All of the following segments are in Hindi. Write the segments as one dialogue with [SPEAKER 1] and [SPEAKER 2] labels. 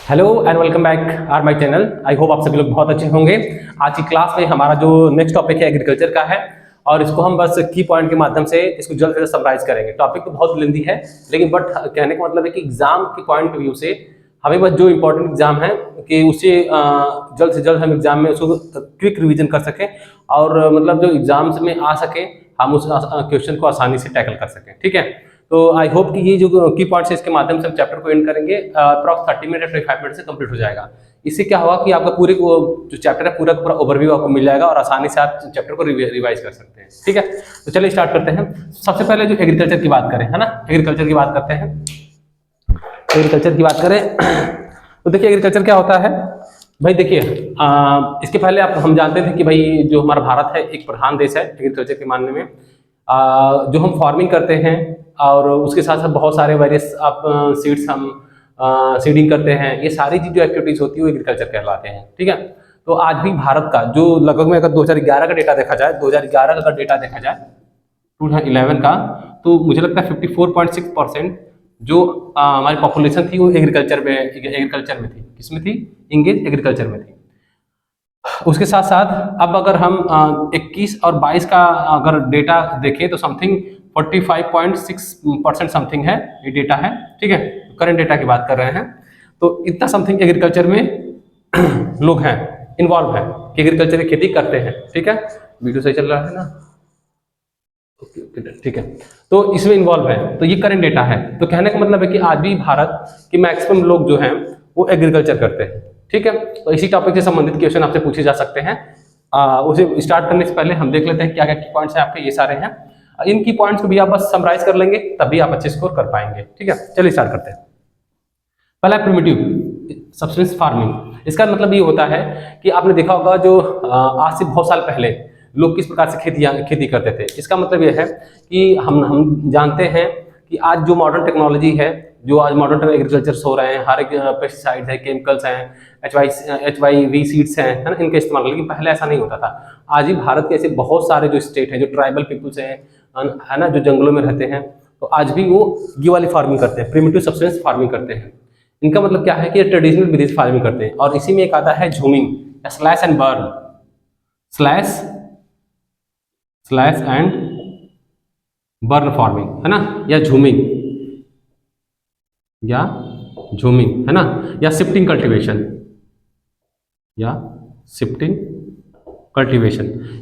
[SPEAKER 1] Hello and welcome back our my channel. I hope आप सभी लोग बहुत अच्छे होंगे। आज की क्लास में हमारा जो नेक्स्ट टॉपिक है एग्रीकल्चर का है और इसको हम बस की पॉइंट के माध्यम से इसको जल्द से जल्द समराइज करेंगे। टॉपिक तो बहुत लेंथी है लेकिन बट कहने का मतलब है कि एग्जाम के पॉइंट ऑफ व्यू से हमें बस जो इंपॉर्टेंट एग्जाम है कि उससे जल्द से जल्द हम एग्जाम में उसको क्विक रिविजन कर सकें और मतलब जो एग्जाम्स में आ सके हम उस क्वेश्चन को आसानी से टैकल कर सकें। ठीक है, तो आई होप कि ये जो की पॉइंट्स है इसके माध्यम से हम चैप्टर को एंड करेंगे। अप्रॉक्स 30 मिनट 25 मिनट से कंप्लीट हो जाएगा। इससे क्या होगा कि आपका पूरे जो चैप्टर है पूरा पूरा ओवरव्यू आपको मिल जाएगा और आसानी से आप चैप्टर को रिवाइज कर सकते हैं। ठीक है, तो चलिए स्टार्ट करते हैं। सबसे पहले जो एग्रीकल्चर की बात करें, है ना, एग्रीकल्चर की बात करते हैं। एग्रीकल्चर की बात करें तो देखिए एग्रीकल्चर क्या होता है भाई। देखिए इसके पहले हम जानते थे कि भाई जो हमारा भारत है एक प्रधान देश है एग्रीकल्चर के मामले में। जो हम फार्मिंग करते हैं और उसके साथ साथ बहुत सारे वेरियस आप सीड्स हम सीडिंग करते हैं, ये सारी जो एक्टिविटीज होती है वो एग्रीकल्चर कहलाते हैं। ठीक है, तो आज भी भारत का जो लगभग में अगर 2011 का डेटा देखा जाए, 2011 का अगर डेटा देखा जाए 2011 का, तो मुझे लगता है 54.6% जो हमारी पॉपुलेशन थी वो एग्रीकल्चर में थी। किसमें थी? इंगेज एग्रीकल्चर में थी। उसके साथ साथ अब अगर हम 21 और 22 का अगर डेटा देखें तो समथिंग 45.6% समथिंग है, ये डेटा है। ठीक है, करंट डेटा की बात कर रहे हैं तो इतना समथिंग एग्रीकल्चर में लोग हैं, इन्वॉल्व हैं कि एग्रीकल्चर की खेती करते हैं। ठीक है, वीडियो सही चल रहा है ना? ठीक है, तो इसमें इन्वॉल्व है, तो ये करंट डेटा है। तो कहने का मतलब है कि आज भी भारत के मैक्सिमम लोग जो हैं वो एग्रीकल्चर करते हैं। ठीक है, तो इसी टॉपिक से संबंधित क्वेश्चन आपसे पूछे जा सकते हैं। उसे स्टार्ट करने से पहले हम देख लेते हैं क्या क्या की पॉइंट्स हैं आपके। ये सारे हैं, इनकी पॉइंट्स को भी आप बस समराइज कर लेंगे तभी आप अच्छे स्कोर कर पाएंगे। ठीक है, चलिए स्टार्ट करते हैं। पहला प्रिमिटिव सब्सिस्टेंस फार्मिंग। इसका मतलब ये होता है कि आपने देखा होगा जो आज से बहुत साल पहले लोग किस प्रकार से खेती करते थे। इसका मतलब ये है कि हम जानते हैं कि आज जो मॉडर्न टेक्नोलॉजी है, जो आज मॉडर्न एग्रीकल्चर हो रहे हैं, हर एक पेस्टिसाइड्स है, केमिकल्स हैं, HYV सीड्स हैं, है ना, इनका इस्तेमाल। लेकिन पहले ऐसा नहीं होता था। आज भी भारत के ऐसे बहुत सारे जो स्टेट हैं, जो ट्राइबल पीपल्स हैं, है ना, जो जंगलों में रहते हैं, तो आज भी वो ये वाली फार्मिंग करते हैं, प्रिमिटिव सब्सिस्टेंस फार्मिंग करते हैं। इनका मतलब क्या है कि ट्रेडिशनल विधि से फार्मिंग करते हैं। और इसी में एक आता है झूमिंग या slash and burn, slash and burn farming, है ना, या झूमिंग है ना, या शिफ्टिंग कल्टीवेशन,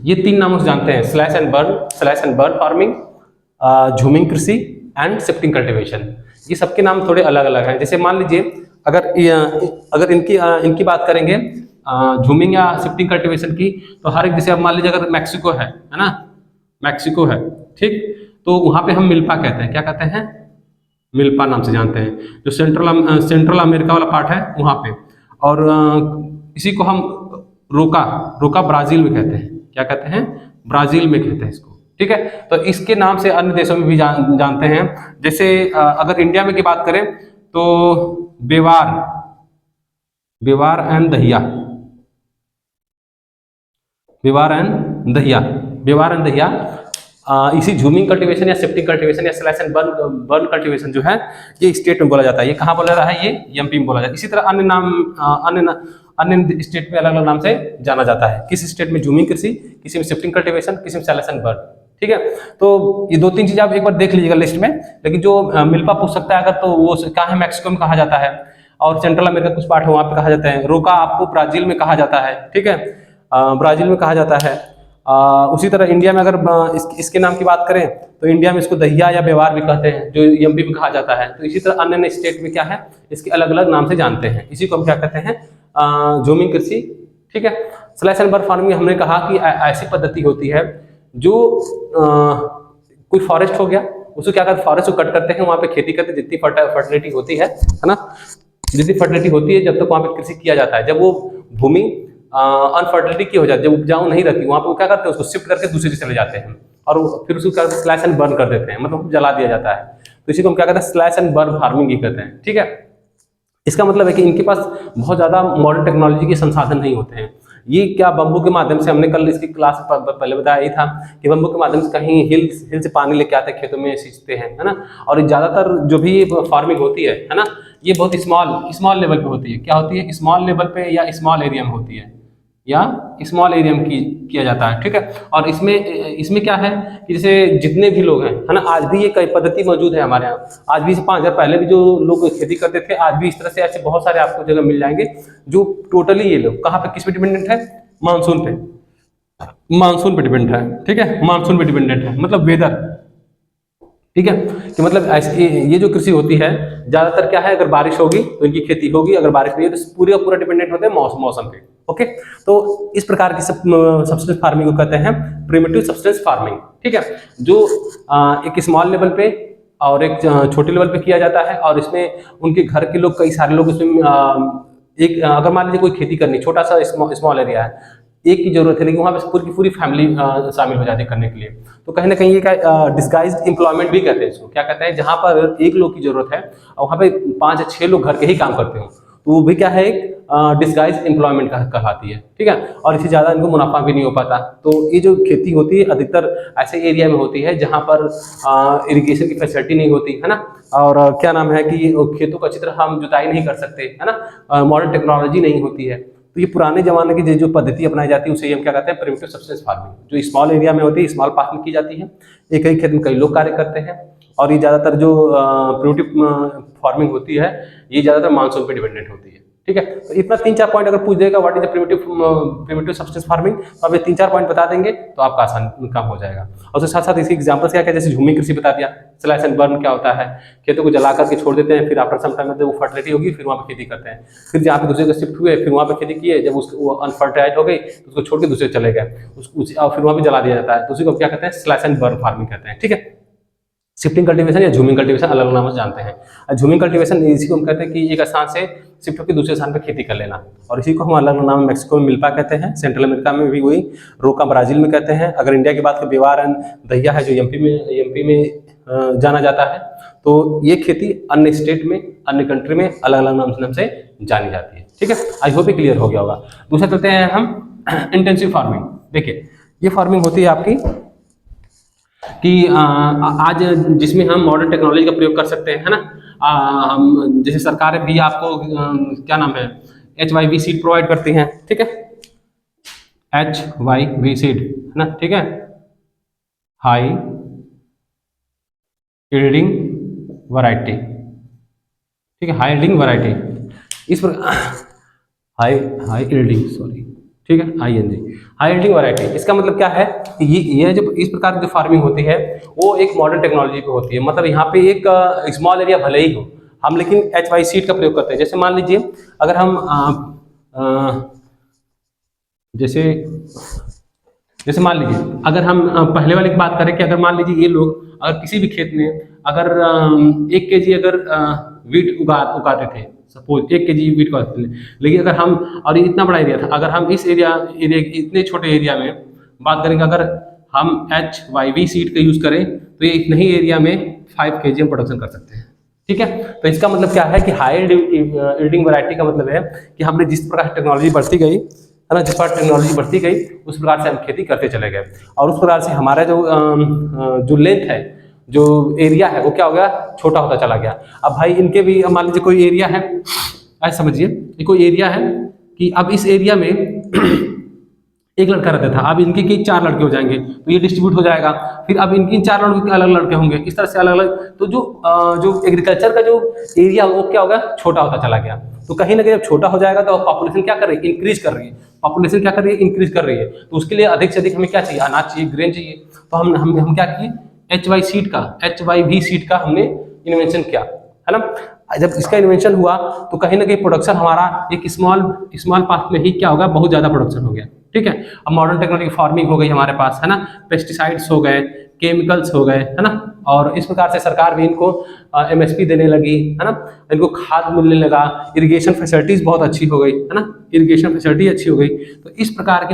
[SPEAKER 1] ये तीन नामों से जानते हैं। स्लैश एंड बर्न फार्मिंग, झूमिंग कृषि एंड शिफ्टिंग कल्टीवेशन। ये सबके नाम थोड़े अलग अलग हैं। जैसे मान लीजिए अगर इनकी बात करेंगे झूमिंग या शिफ्टिंग कल्टीवेशन की, तो हर एक, जैसे अब मान लीजिए अगर मैक्सिको है ना, मैक्सिको है, ठीक, तो वहां पे हम मिल्पा कहते हैं। क्या कहते हैं? मिल्पा नाम से जानते हैं। जो सेंट्रल अमेरिका वाला पार्ट है वहां पे। और इसी को हम रोका ब्राजील में कहते हैं। क्या कहते हैं? ब्राजील में कहते हैं इसको। ठीक है, तो इसके नाम से अन्य देशों में भी जानते हैं। जैसे अगर इंडिया में की बात करें तो बेवार एंड दहिया, इसी झूमिंग कल्टीवेशन या शिफ्टिंग कल्टीवेशन या स्लैश एंड बर्न कल्टीवेशन जो है ये स्टेट में बोला जाता है। ये कहाँ बोला जाता है? ये एमपी में बोला जाता है। इसी तरह अन्य स्टेट में अलग अलग नाम से जाना जाता है। किसी स्टेट में झूमिंग कृषि, किसी में शिफ्टिंग कल्टीवेशन, किसी में स्लैश एंड बर्न। ठीक है, तो ये दो तीन चीजें आप एक बार देख लीजिएगा लिस्ट में। लेकिन जो मिल्पा पूछ सकता है अगर, तो वो कहाँ है? मैक्सिको में कहा जाता है। और सेंट्रल अमेरिका कुछ पार्ट है वहां पे कहा जाता है। रोका आपको ब्राजील में कहा जाता है। ठीक है, ब्राजील में कहा जाता है। उसी तरह इंडिया में अगर इसके नाम की बात करें तो इंडिया में इसको दहिया या बेवार भी कहते हैं, जो एमपी में कहा जाता है। तो इसी तरह अन्य स्टेट में क्या है, इसके अलग अलग नाम से जानते हैं। इसी को हम क्या कहते हैं? झूमिंग कृषि। ठीक है, स्लैश एंड बर्न फार्मिंग हमने कहा कि ऐसी पद्धति होती है जो कोई फॉरेस्ट हो गया, उसको क्या करते हैं? फॉरेस्ट को कट करते हैं, वहां पे खेती करते हैं। जितनी फर्टिलिटी होती है ना, जितनी फर्टिलिटी होती है जब तक वहां पे कृषि किया जाता है। जब वो भूमि अनफर्टिलिटी की हो जाती है, जब उपजाऊ नहीं रहती, वहां पे वो क्या करते हैं? उसको शिफ्ट करके दूसरी जगह चले जाते हैं और फिर उसको स्लैश एंड बर्न कर देते हैं, मतलब जला दिया जाता है। तो इसी को हम क्या कहते हैं? स्लैश एंड बर्न फार्मिंग ही कहते हैं। ठीक है, इसका मतलब है कि इनके पास बहुत ज्यादा मॉडर्न टेक्नोलॉजी के संसाधन नहीं होते हैं। ये क्या बम्बू के माध्यम से, हमने कल इसकी क्लास पहले बताया ही था कि बम्बू के माध्यम से कहीं हिल से पानी लेके आते हैं, खेतों में सींचते हैं, है ना। और ज्यादातर जो भी फार्मिंग होती है ना, ये बहुत स्मॉल लेवल पे होती है। क्या होती है? स्मॉल लेवल पे या स्मॉल एरिया में होती है, या स्मॉल एरिया में किया जाता है, ठीक है। और इसमें इसमें क्या है कि जैसे जितने भी लोग हैं, है ना, आज भी ये कई पद्धति मौजूद है हमारे यहाँ। आज भी 5,000 पहले भी जो लोग खेती करते थे, आज भी इस तरह से ऐसे बहुत सारे आपको जगह मिल जाएंगे जो टोटली ये लोग कहाँ पे किस पे डिपेंडेंट है? मानसून पे, मानसून पे डिपेंडेंट है, ठीक है, मानसून पे डिपेंडेंट है, मतलब वेदर, ठीक है। कि मतलब ऐसे ये जो कृषि होती है ज्यादातर क्या है, अगर बारिश होगी तो इनकी खेती होगी, अगर बारिश नहीं है तो पूरा पूरा डिपेंडेंट होते हैं मौसम पे। ओके, तो इस प्रकार की सब्सिडेंस फार्मिंग को कहते हैं प्रिमिटिव सब्सिडेंस फार्मिंग, ठीक है। जो एक स्मॉल लेवल पे और एक छोटे लेवल पे किया जाता है, और इसमें उनके घर के लोग, कई सारे लोग इसमें एक अगर मान लीजिए कोई खेती करनी, छोटा सा स्मॉल एरिया है, एक की जरूरत है, लेकिन वहाँ पे पूरी की पूरी फैमिली शामिल हो जाती है करने के लिए। तो कहीं ना कहीं ये डिस्गाइज्ड एम्प्लॉयमेंट भी कहते हैं इसको। क्या कहते हैं? जहाँ पर एक लोग की जरूरत है और वहाँ पे 5 या 6 लोग घर के ही काम करते हो, तो वो भी क्या है, एक डिस्गाइज एम्प्लॉयमेंट कहलाती है, ठीक है। और इससे ज़्यादा इनको मुनाफा भी नहीं हो पाता। तो ये जो खेती होती है अधिकतर ऐसे एरिया में होती है जहाँ पर इरिगेशन की फैसिलिटी नहीं होती, है ना, और क्या नाम है कि खेतों को अच्छी तरह हम जुताई नहीं कर सकते, है ना, मॉडर्न टेक्नोलॉजी नहीं होती है। तो ये पुराने जमाने की जो पद्धति अपनाई जाती है उसे हम क्या कहते हैं? प्रिमिटिव सब्सिडेंस फार्मिंग, जो स्मॉल एरिया में होती है, स्मॉल पार्ट में की जाती है, एक ही खेत में कई लोग कार्य करते हैं। और ये ज़्यादातर जो प्रिमिटिव फार्मिंग होती है, ये ज़्यादातर मानसून पे डिपेंडेंट होती है, ठीक है। तो इतना 3-4 पॉइंट अगर पूछ देगा what is the primitive subsidence farming, तो आप ये 3-4 पॉइंट बता देंगे तो आपका आसान काम हो जाएगा। और उसके साथ साथ इसके एग्जांपल्स क्या क्या, जैसे झूमी कृषि बता दिया, स्लैश एंड बर्न क्या होता है, खेतों को जला करके छोड़ देते हैं, फिर आफ्टर सम टाइम में वो फर्टिलिटी होगी, फिर वहाँ पे खेती करते हैं, फिर जहाँ पे दूसरे को शिफ्ट हुए, फिर वहाँ पे खेती किए, जब वो अनफर्टाइल हो गई तो उसको छोड़ के दूसरे चले गए, और फिर वहाँ पे जला दिया जाता है, तो उसी को क्या कहते हैं? स्लैश एंड बर्न फार्मिंग कहते हैं, ठीक है। शिफ्टिंग कल्टीवेशन या झूमिंग कल्टीवेशन अलग अलग नाम से जानते हैं। झूमिंग कल्टीवेशन इसी को हम कहते हैं कि एक स्थान से शिफ्ट होकर दूसरे स्थान पर खेती कर लेना, और इसी को हम अलग अलग नाम, मैक्सिको में मिल्पा कहते हैं, सेंट्रल अमेरिका में भी वही, रोका ब्राजील में कहते हैं। अगर इंडिया की बात करें, बेवार एंड दहिया है जो एमपी में जाना जाता है। तो ये खेती अन्य स्टेट में, अन्य कंट्री में अलग अलग नाम से जानी जाती है, ठीक है। आई होप क्लियर हो गया होगा। दूसरा चलते हैं हम इंटेंसिव फार्मिंग। देखिए ये फार्मिंग होती है आपकी कि आज जिसमें हम मॉडर्न टेक्नोलॉजी का प्रयोग कर सकते हैं, है ना। हम जैसे सरकार भी आपको क्या नाम है, HYV सीड प्रोवाइड करती हैं, ठीक है, HYV सीड, है ना, ठीक है, हाई यील्डिंग वैरायटी, ठीक है, हाई यील्डिंग वैरायटी, इस पर हाई यील्डिंग, सॉरी, ठीक है, हाई यील्डिंग वैरायटी। इसका मतलब क्या है कि ये जब इस प्रकार की जो फार्मिंग होती है वो एक मॉडर्न टेक्नोलॉजी पे होती है। मतलब यहाँ पे एक स्मॉल एरिया भले ही हो, हम लेकिन HY सीड का प्रयोग करते हैं। जैसे मान लीजिए अगर हम जैसे मान लीजिए अगर हम पहले वाले की बात करें कि अगर मान लीजिए ये लोग अगर किसी भी खेत में अगर 1 kg अगर वीट उगाते थे, सपोज 1 kg वीट उगाते थे, लेकिन अगर हम, और इतना बड़ा एरिया था, अगर हम इस एरिया इतने छोटे एरिया में बात करेंगे, अगर हम HYV सीड का यूज करें तो ये इतने ही एरिया में 5 kg हम प्रोडक्शन कर सकते हैं, ठीक है। तो इसका मतलब क्या है कि हाई यील्डिंग वैरायटी का मतलब है कि हमने जिस प्रकार टेक्नोलॉजी बढ़ती गई, है ना, जिस प्रकार टेक्नोलॉजी बढ़ती गई उस प्रकार से हम खेती करते चले गए, और उस प्रकार से हमारा जो लेंथ है, जो एरिया है, वो क्या हो गया, छोटा होता चला गया। अब भाई इनके भी मान लीजिए कोई एरिया है, ऐसे समझिए ये कोई एरिया है कि अब इस एरिया में एक लड़का रहता था, अब इनके 4 लड़के हो जाएंगे तो ये डिस्ट्रीब्यूट हो जाएगा, फिर अब इनके 4 लड़कों के अलग लड़के होंगे, इस तरह से अलग अलग। तो जो एग्रीकल्चर का जो एरिया वो क्या होगा, छोटा होता चला गया। तो कहीं ना कहीं जब छोटा हो जाएगा तो पॉपुलेशन क्या कर रही है, इंक्रीज कर रही है, पॉपुलेशन क्या कर रही है, इंक्रीज कर रही है। तो उसके लिए अधिक से अधिक हमें क्या चाहिए, अनाज चाहिए, ग्रेन चाहिए। तो हम क्या किए, HYV सीड का हमने इन्वेंशन किया, है ना। जब इसका इन्वेंशन हुआ तो कहीं ना कहीं प्रोडक्शन हमारा एक स्मॉल पार्ट में ही क्या होगा, बहुत ज्यादा प्रोडक्शन हो गया, ठीक है। अब मॉडर्न टेक्नोलॉजी फार्मिंग हो गई हमारे पास, है ना, पेस्टिसाइड्स हो गए, केमिकल्स हो गए, है ना, और इस प्रकार से सरकार भी इनको MSP देने लगी, है ना, इनको खाद मिलने लगा, इरिगेशन फैसिलिटीज बहुत अच्छी हो गई, है ना, इरिगेशन फैसिलिटी अच्छी हो गई। तो इस प्रकार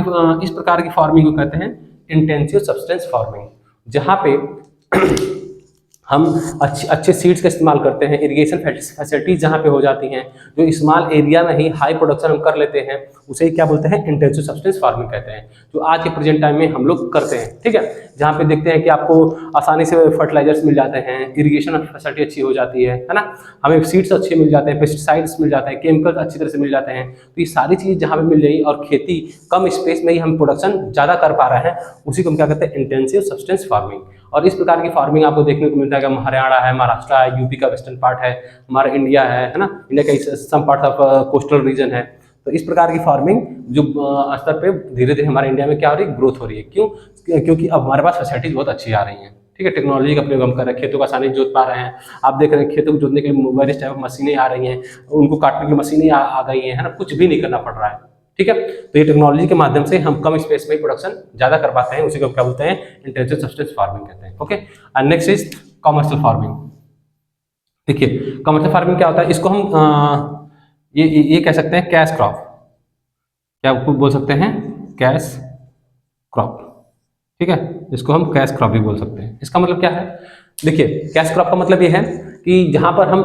[SPEAKER 1] की फार्मिंग को कहते हैं इंटेंसिव सब्सटेंस फार्मिंग, जहाँ पे हम अच्छे सीड्स का इस्तेमाल करते हैं, इरिगेशन फैसिलिटीज जहाँ पे हो जाती हैं, जो स्मॉल एरिया में ही हाई प्रोडक्शन हम कर लेते हैं, उसे क्या बोलते हैं, इंटेंसिव सब्सटेंस फार्मिंग कहते हैं, जो आज के प्रेजेंट टाइम में हम लोग करते हैं। ठीक है, जहाँ पे देखते हैं कि आपको आसानी से फर्टिलाइजर्स मिल जाते हैं, इरिगेशन फैसिलिटी अच्छी हो जाती है ना, हमें सीड्स अच्छे मिल जाते हैं, पेस्टिसाइड्स मिल जाते हैं, केमिकल्स अच्छी तरह से मिल जाते हैं। तो ये सारी चीज़ जहाँ पे मिल जाएगी और खेती कम स्पेस में ही हम प्रोडक्शन ज़्यादा कर पा रहे हैं, उसी को हम क्या कहते हैं, इंटेंसिव सब्सटेंस फार्मिंग। और इस प्रकार की फार्मिंग आपको देखने को मिलता है कि हरियाणा है, महाराष्ट्र है, यूपी का वेस्टर्न पार्ट है, हमारा इंडिया है ना, इंडिया का some part of coastal region है। तो इस प्रकार की फार्मिंग जो स्तर पे धीरे धीरे हमारे इंडिया में क्या हो रही है, ग्रोथ हो रही है। क्यों? क्योंकि अब हमारे पास फैसिलिटीज बहुत अच्छी आ रही हैं। ठीक है, टेक्नोलॉजी का प्रयोग हम कर रहे हैं, खेतों को आसानी से जोत पा रहे हैं। आप देख रहे हैं खेतों को जोतने के लिए वेरियस टाइप ऑफ मशीनें आ रही हैं, उनको काटने की मशीनें आ गई हैं, है ना, कुछ भी नहीं करना पड़ रहा है। ठीक है, तो ये टेक्नोलॉजी के माध्यम से हम कम स्पेस में प्रोडक्शन ज्यादा कर पाते हैं, उसी को क्या बोलते हैं, इंटेंसिव सब्सटेंस फार्मिंग कहते हैं। Okay, and next is commercial farming. देखिए कमर्शियल फार्मिंग क्या होता है, इसको हम ये कह सकते हैं कैश क्रॉप, क्या बोल सकते हैं, कैश क्रॉप। ठीक है, इसको हम कैश क्रॉप भी बोल सकते हैं। इसका मतलब क्या है, देखिए कैश क्रॉप का मतलब ये है कि जहाँ पर हम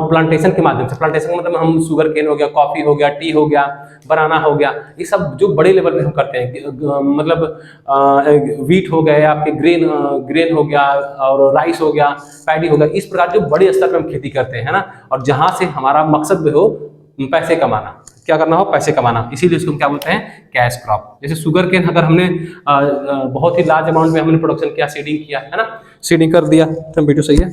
[SPEAKER 1] प्लांटेशन के माध्यम से, प्लांटेशन का मतलब हम शुगर केन हो गया, कॉफी हो गया, टी हो गया, बनाना हो गया, ये सब जो बड़े लेवल पे हम करते हैं, मतलब वीट हो गया, आपके ग्रेन हो गया, और राइस हो गया, पैडी हो गया, इस प्रकार जो बड़े स्तर पर हम खेती करते हैं ना, और जहाँ से हमारा मकसद भी हो पैसे कमाना, क्या करना हो, पैसे कमाना, इसीलिए इसको हम क्या बोलते हैं, कैश क्रॉप। जैसे शुगर केन अगर हमने बहुत ही लार्ज अमाउंट में हमने प्रोडक्शन किया, सीडिंग किया है ना, सीडिंग कर दिया, तो वीडियो सही है,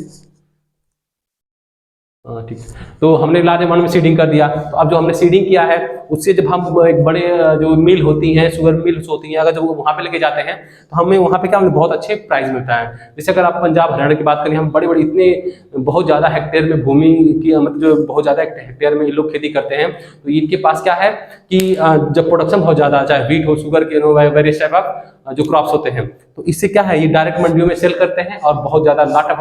[SPEAKER 1] ठीक है, तो हमने लार्ज अमाउंट में सीडिंग कर दिया, तो अब जो हमने सीडिंग किया है उससे जब हम एक बड़े जो मिल होती हैं, शुगर मिल्स होती हैं, अगर जब वहाँ पे लेके जाते हैं तो हमें वहाँ पे क्या, हमें बहुत अच्छे प्राइस मिलता है। जैसे अगर आप पंजाब हरियाणा की बात करें, हम बड़े बड़े इतने बहुत ज़्यादा हेक्टेयर में भूमि की, मतलब जो बहुत ज़्यादा हेक्टेयर में ये लोग खेती करते हैं, तो इनके पास क्या है कि जब प्रोडक्शन बहुत ज़्यादा, चाहे वीट हो, शुगर केन हो, वेरियस टाइप ऑफ जो क्रॉप्स होते हैं, तो इससे क्या है, ये डायरेक्ट मंडियों में सेल करते हैं और बहुत ज़्यादा लाट ऑफ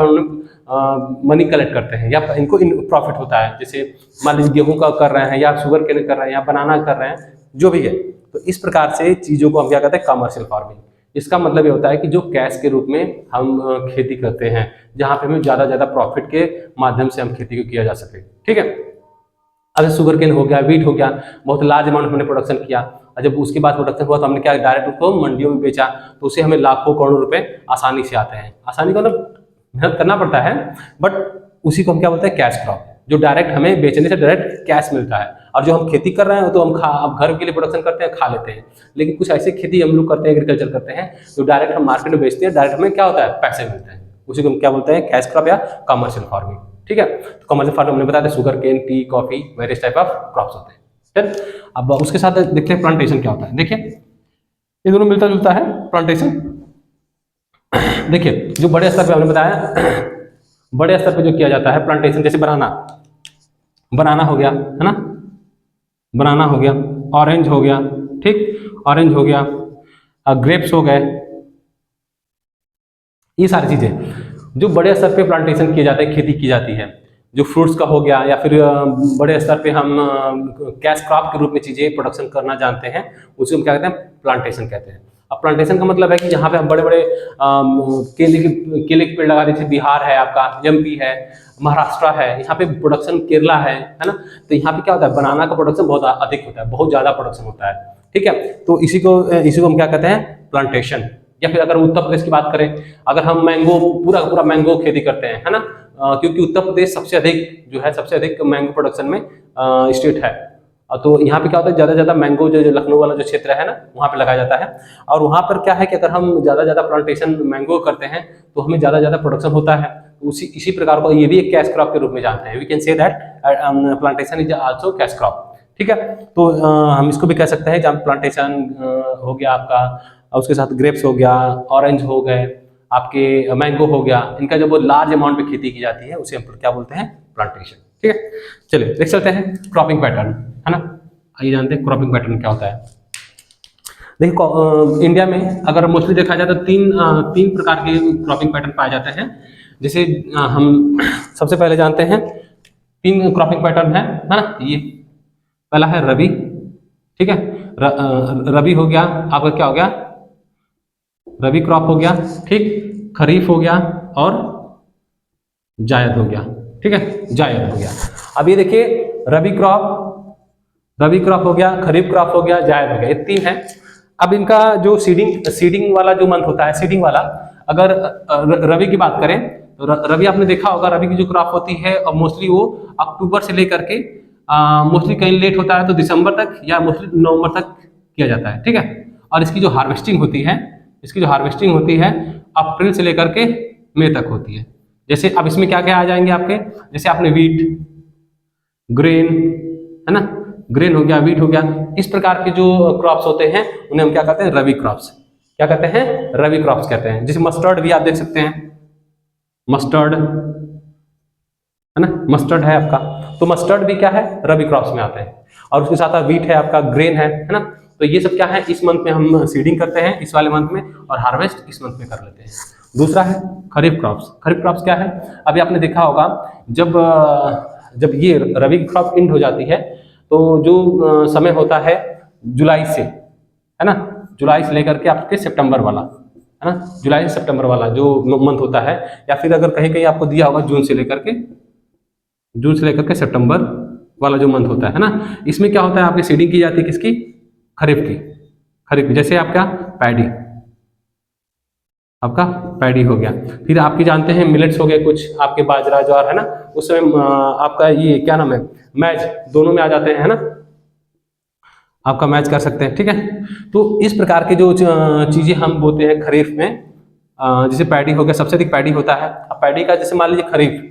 [SPEAKER 1] मनी कलेक्ट करते हैं, या इनको प्रॉफिट होता है। जैसे मान लीजिए गेहूं का कर रहे हैं, या शुगर केन कर रहे हैं, या बनाना कर रहे हैं, जो भी है, तो इस प्रकार से चीज़ों को हम क्या कहते हैं, कमर्शियल फार्मिंग। इसका मतलब ये होता है कि जो कैश के रूप में हम खेती करते हैं, जहाँ पे हमें ज़्यादा ज़्यादा प्रॉफिट के माध्यम से हम खेती को किया जा सके। ठीक है, अब शुगर केन हो गया, वीट हो गया, बहुत लार्ज अमाउंट हमने प्रोडक्शन किया, और जब उसके बाद प्रोडक्शन हुआ तो हमने क्या, डायरेक्ट उसको मंडियों में बेचा, तो उससे हमें लाखों करोड़ों रुपए आसानी से आते हैं। आसानी का मतलब मेहनत करना पड़ता है, बट उसी को हम क्या बोलते हैं, कैश क्रॉप, जो डायरेक्ट हमें बेचने से डायरेक्ट कैश मिलता है। और जो हम खेती कर रहे हैं तो हम अब घर के लिए प्रोडक्शन करते हैं, खा लेते हैं, लेकिन कुछ ऐसे खेती हम लोग करते हैं, एग्रीकल्चर करते हैं, जो डायरेक्ट हम मार्केट में बेचते हैं, डायरेक्ट हमें क्या होता है, पैसे मिलते हैं, उसी को हम क्या बोलते हैं, कैश क्रॉप या कमर्शियल फार्मिंग। ठीक है, तो कमर्शियल फार्मिंग हमने बताया था, sugarcane, tea, coffee, various type of crops होते हैं। फिर अब उसके साथ देखते हैं प्लांटेशन क्या होता है। देखिए ये दोनों मिलता जुलता है, प्लांटेशन। देखिए जो बड़े स्तर पे हमने बताया, बड़े स्तर पे जो किया जाता है प्लांटेशन, जैसे बनाना हो गया, है ना, बनाना हो गया, ऑरेंज हो गया, ठीक, ऑरेंज हो गया, ग्रेप्स हो गए, ये सारी चीजें जो बड़े स्तर पे प्लांटेशन किए जाते हैं, खेती की जाती है, जो फ्रूट्स का हो गया, या फिर बड़े स्तर पे हम कैश क्रॉप के रूप में चीजें प्रोडक्शन करना जानते हैं, उसे हम क्या कहते हैं, प्लांटेशन कहते हैं। अब प्लांटेशन का मतलब है कि जहाँ पे हम बड़े बड़े केले के पेड़ लगा देते हैं, बिहार है आपका, एमपी है, महाराष्ट्र है, यहाँ पे प्रोडक्शन केरला है ना, तो यहाँ पे क्या होता है, बनाना का प्रोडक्शन बहुत अधिक होता है, बहुत ज्यादा प्रोडक्शन होता है। ठीक है, तो इसी को हम क्या कहते हैं, प्लांटेशन। या फिर अगर उत्तर प्रदेश की बात करें, अगर हम मैंगो, पूरा पूरा मैंगो खेती करते हैं, है ना, क्योंकि उत्तर प्रदेश सबसे अधिक जो है, सबसे अधिक मैंगो प्रोडक्शन में स्टेट है, तो यहाँ पे क्या होता है, ज़्यादा ज़्यादा मैंगो जो लखनऊ वाला जो क्षेत्र है ना, वहाँ पे लगाया जाता है। और वहाँ पर क्या है कि अगर हम ज़्यादा ज़्यादा प्लांटेशन मैंगो करते हैं तो हमें ज़्यादा ज़्यादा प्रोडक्शन होता है। इसी प्रकार को ये भी एक कैश क्रॉप के रूप में जानते हैं। We can say that plantation is also cash crop. ठीक है, तो हम इसको भी कह सकते हैं, जहाँ प्लांटेशन हो गया आपका, उसके साथ ग्रेप्स हो गया, ऑरेंज हो गए, आपके मैंगो हो गया, इनका जब वो लार्ज अमाउंट में खेती की जाती है उसे हम क्या बोलते हैं, प्लांटेशन। ठीक है, चलिए देख चलते हैं क्रॉपिंग पैटर्न, है ना। आइए जानते हैं क्रॉपिंग पैटर्न क्या होता है। देखिए इंडिया में अगर मोस्टली देखा जाए तो तीन प्रकार के क्रॉपिंग पैटर्न पाए जाते हैं। जैसे हम सबसे पहले जानते हैं 3 क्रॉपिंग पैटर्न है ना। ये पहला है रबी, ठीक है, रबी हो गया आपका, क्या हो गया, रबी क्रॉप हो गया, ठीक, खरीफ हो गया, और जायद हो गया, ठीक है, जायद हो गया। अब ये देखिए रबी क्रॉप हो गया, खरीफ क्रॉप हो गया, जायद हो गया, ये तीन है। अब इनका जो सीडिंग वाला जो मंथ होता है, सीडिंग वाला, अगर रबी की बात करें तो रबी आपने देखा होगा, रबी की जो क्रॉप होती है और मोस्टली वो अक्टूबर से लेकर के मोस्टली कहीं लेट होता है तो दिसंबर तक या मोस्टली नवंबर तक किया जाता है, ठीक है। और इसकी जो हार्वेस्टिंग होती है अप्रैल से लेकर के मई तक होती है। जैसे अब इसमें क्या क्या आ जाएंगे आपके, जैसे आपने वीट, ग्रेन, है ना, ग्रेन हो गया, वीट हो गया, इस प्रकार के जो क्रॉप्स होते हैं उन्हें हम क्या कहते हैं, रबी क्रॉप्स। क्या कहते हैं, रबी क्रॉप्स कहते हैं। जैसे मस्टर्ड भी आप देख सकते हैं, मस्टर्ड है ना, मस्टर्ड है आपका, तो मस्टर्ड भी क्या है, रबी क्रॉप्स में आते हैं। और उसके साथ वीट है आपका, ग्रेन है ना, तो ये सब क्या है, इस मंथ में हम सीडिंग करते हैं, इस वाले मंथ में, और हार्वेस्ट इस मंथ में कर लेते हैं। दूसरा है खरीफ क्रॉप्स क्या है, अभी आपने देखा होगा जब ये रबी क्रॉप इंड हो जाती है तो जो समय होता है जुलाई से, है ना, जुलाई से लेकर के आपके सितंबर वाला, है ना, जुलाई से सितंबर वाला जो मंथ होता है, या फिर अगर कहीं कहीं आपको दिया होगा जून से लेकर के सितंबर वाला जो मंथ होता है ना, इसमें क्या होता है, आपकी सीडिंग की जाती है किसकी, खरीफ की। जैसे आपका पैडी हो गया। फिर आपकी जानते हैं मिलेट्स हो गए कुछ, आपके बाजरा ज्वार, है ना, उस समय आपका ये क्या नाम है, मैच, दोनों में आ जाते हैं, है ना, आपका मैच कर सकते हैं, ठीक है। तो इस प्रकार के जो चीजें हम बोते हैं खरीफ में, जैसे पैडी हो गया, सबसे अधिक पैडी होता है। अब पैडी का जैसे मान लीजिए खरीफ,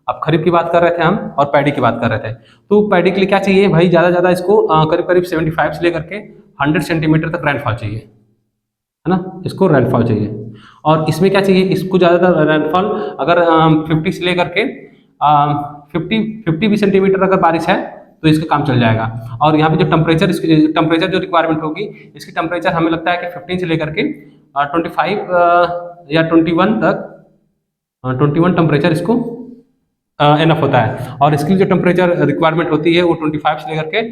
[SPEAKER 1] अब खरीफ की बात कर रहे थे हम और पैडी की बात कर रहे थे, तो पैडी के लिए क्या चाहिए भाई, ज्यादा इसको करीब 75 से लेकर के 100 सेंटीमीटर तक रेनफॉल चाहिए, है ना, इसको रेनफॉल चाहिए। और इसमें क्या चाहिए, इसको ज़्यादातर रेनफॉल अगर 50 से लेकर के 50 सेंटीमीटर अगर बारिश है तो इसका काम चल जाएगा। और यहाँ पे जो टेम्परेचर जो रिक्वायरमेंट होगी, इसकी टेम्परेचर हमें लगता है कि 15 से लेकर के 25 या 21 तक, 21 टेम्परेचर इसको एनफ होता है। और इसकी जो टेम्परेचर रिक्वायरमेंट होती है वो 25 से लेकर के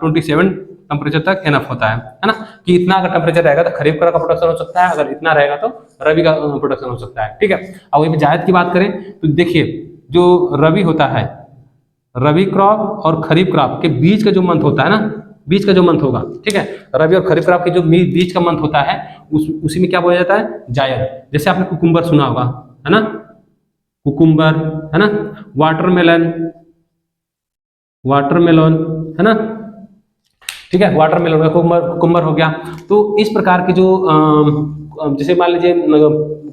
[SPEAKER 1] 27 टेम्परेचर तक एनफ होता है ना, कि इतना अगर टेम्परेचर रहेगा तो खरीफ का प्रोडक्शन हो सकता है, अगर इतना रहेगा तो रबी का प्रोडक्शन हो सकता है, ठीक है। अब वही जायद की बात करें तो देखिए जो रबी होता है, रबी क्रॉप और खरीफ क्रॉप के बीच का जो मंथ होता है ना, बीच का जो मंथ होगा, ठीक है, रबी और खरीफ क्रॉप के जो बीच का मंथ होता है उसी में क्या बोला जाता है, जायद। जैसे आपने कुकुम्बर सुना होगा, है ना, कुकुम्बर, है ना, वाटरमेलन, है ना, ठीक है, वाटरमेलन, कुकुम्बर हो गया। तो इस प्रकार के जो जैसे मान लीजिए